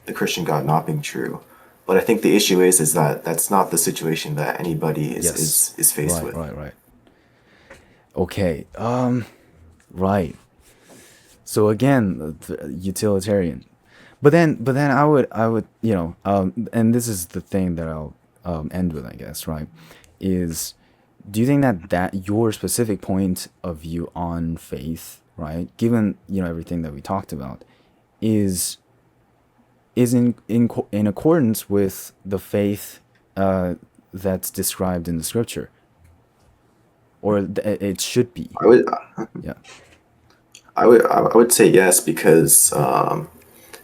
[SPEAKER 2] the Christian God not being true. But I think the issue is that that's not the situation that anybody is
[SPEAKER 1] yes.
[SPEAKER 2] is is faced
[SPEAKER 1] Right,
[SPEAKER 2] with.
[SPEAKER 1] right, right. Okay. Right. So again, utilitarian. But then I would, and this is the thing that I'll end with, I guess, right? Is do you think that your specific point of view on faith, right, given everything that we talked about, is in accordance with the faith uh, that's described in the scripture, or it should be?
[SPEAKER 2] I would
[SPEAKER 1] Yeah.
[SPEAKER 2] I would say yes because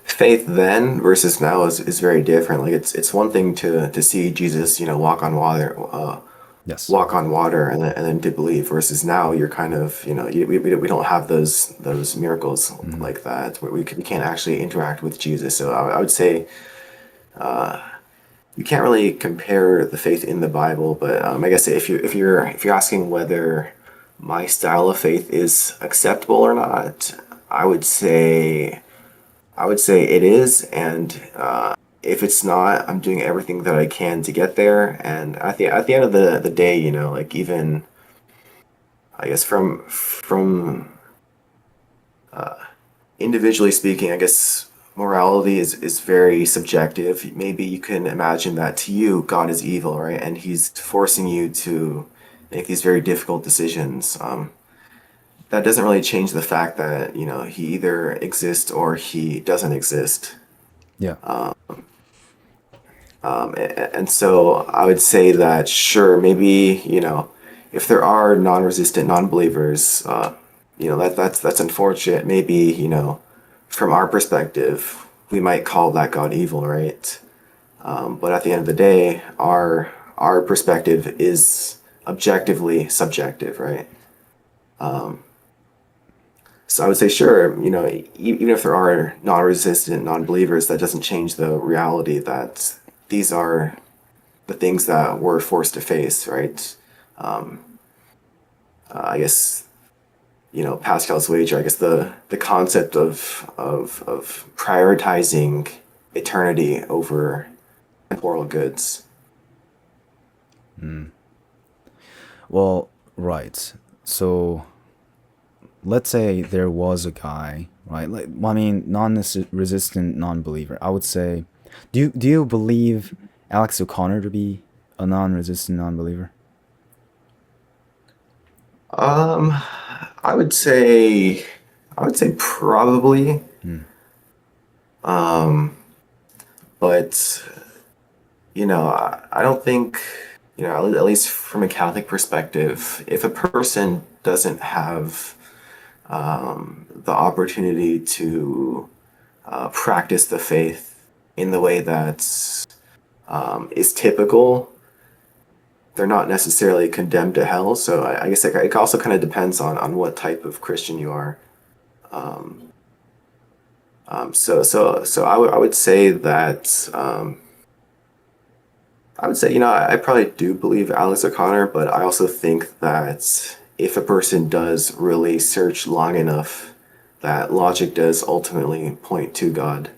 [SPEAKER 2] faith then versus now is very different. Like it's one thing to see Jesus,
[SPEAKER 1] Yes.
[SPEAKER 2] walk on water and then to believe versus now you're kind of we don't have those miracles
[SPEAKER 1] Hmm.
[SPEAKER 2] like that where we can't actually interact with Jesus. So I would say you can't really compare the faith in the Bible, but I guess if you're asking whether my style of faith is acceptable or not, I would say I would say it is, and if it's not, I'm doing everything that I can to get there. And at the end of the day, like even I guess from individually speaking, I guess morality is very subjective. Maybe you can imagine that to you, God is evil, right? And he's forcing you to make these very difficult decisions. That doesn't really change the fact that, he either exists or he doesn't exist.
[SPEAKER 1] Yeah.
[SPEAKER 2] And so I would say that, sure, maybe, if there are non-resistant non-believers, that's unfortunate. Maybe, from our perspective, we might call that God evil, right? But at the end of the day, our perspective is objectively subjective, right? So I would say, sure, even if there are non-resistant non-believers, that doesn't change the reality that these are the things that we're forced to face, right? I guess Pascal's wager. I guess the concept of prioritizing eternity over temporal goods.
[SPEAKER 1] Well, right. So let's say there was a guy, right? Like, well, I mean, non-resistant non-believer. I would say, do you believe Alex O'Connor to be a non-resistant non-believer?
[SPEAKER 2] Um, I would say, I would say probably,
[SPEAKER 1] Hmm.
[SPEAKER 2] but I don't think, at least from a Catholic perspective, if a person doesn't have the opportunity to practice the faith in the way that is typical, they're not necessarily condemned to hell. So I guess it also kind of depends on what type of Christian you are. So I would say that I would say I probably do believe Alex O'Connor, but I also think that if a person does really search long enough, that logic does ultimately point to God.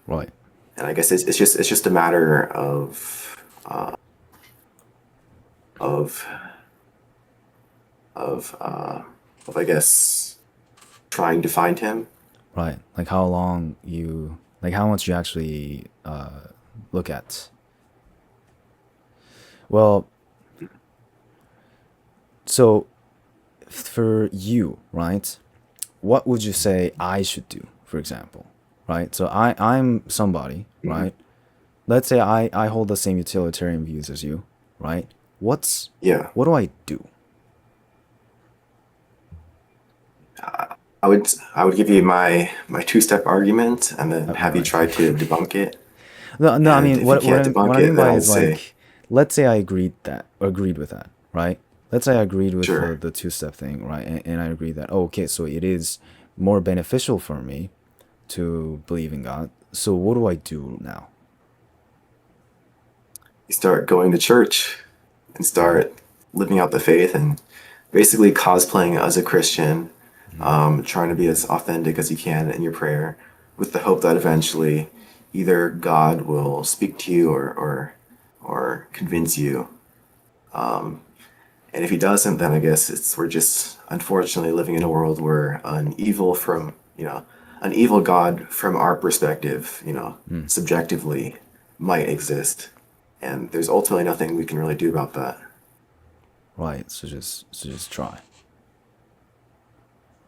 [SPEAKER 1] Right.
[SPEAKER 2] And I guess it's just a matter of of of I guess trying to find him.
[SPEAKER 1] Right. Like how much you actually look at. Well, so for you, right? What would you say I should do, for example? Right? So I'm somebody,
[SPEAKER 2] Mhm.
[SPEAKER 1] right? Let's say I hold the same utilitarian views as you, right?
[SPEAKER 2] Yeah,
[SPEAKER 1] What do I do?
[SPEAKER 2] I would give you my two-step argument and then
[SPEAKER 1] All
[SPEAKER 2] have you
[SPEAKER 1] right.
[SPEAKER 2] try to debunk it.
[SPEAKER 1] No, no. I
[SPEAKER 2] And
[SPEAKER 1] mean,
[SPEAKER 2] if you
[SPEAKER 1] what
[SPEAKER 2] can't
[SPEAKER 1] what
[SPEAKER 2] debunk
[SPEAKER 1] I
[SPEAKER 2] it,
[SPEAKER 1] mean
[SPEAKER 2] then
[SPEAKER 1] by
[SPEAKER 2] I'd
[SPEAKER 1] is
[SPEAKER 2] say
[SPEAKER 1] like, let's say I agreed with that, right? Let's say I agreed with
[SPEAKER 2] sure.
[SPEAKER 1] the two-step thing, right? And I agree that, oh, okay, so it is more beneficial for me to believe in God. So what do I do now?
[SPEAKER 2] you start going to church and start living out the faith and basically cosplaying as a Christian, trying to be as authentic as you can in your prayer, with the hope that eventually either God will speak to you or convince you. And if he doesn't, then I guess we're just unfortunately living in a world where an evil God from our perspective,
[SPEAKER 1] Mm.
[SPEAKER 2] subjectively might exist. And there's ultimately nothing we can really do about that.
[SPEAKER 1] Right. So just try.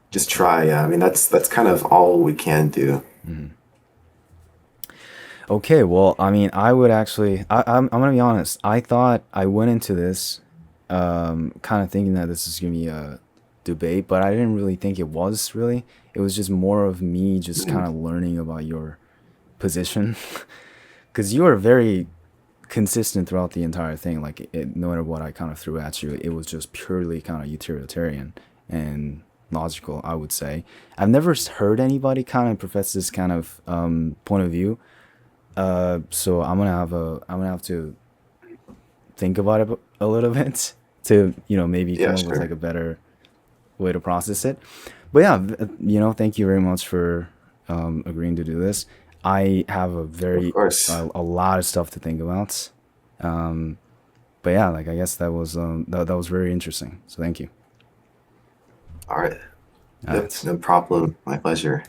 [SPEAKER 2] Just try. Yeah. I mean, that's kind of all we can do.
[SPEAKER 1] Mhm. Okay, well, I mean, I would actually, I'm gonna be honest. I thought I went into this, kind of thinking that this is gonna be a debate, but I didn't really think it was really. It was just more of me just
[SPEAKER 2] Mhm.
[SPEAKER 1] kind of learning about your position, because you were very consistent throughout the entire thing. Like, no matter what I kind of threw at you, it was just purely kind of utilitarian and logical, I would say. I've never heard anybody kind of profess this kind of point of view. So I'm gonna have to think about it a little bit to maybe
[SPEAKER 2] Yeah,
[SPEAKER 1] come up with like
[SPEAKER 2] sure.
[SPEAKER 1] a better way to process it. But yeah, thank you very much for agreeing to do this. I have
[SPEAKER 2] Of course.
[SPEAKER 1] a lot of stuff to think about. Um, but yeah, like I guess that was very interesting. So thank you.
[SPEAKER 2] All right.
[SPEAKER 1] All
[SPEAKER 2] Yep.
[SPEAKER 1] right.
[SPEAKER 2] No problem. My pleasure.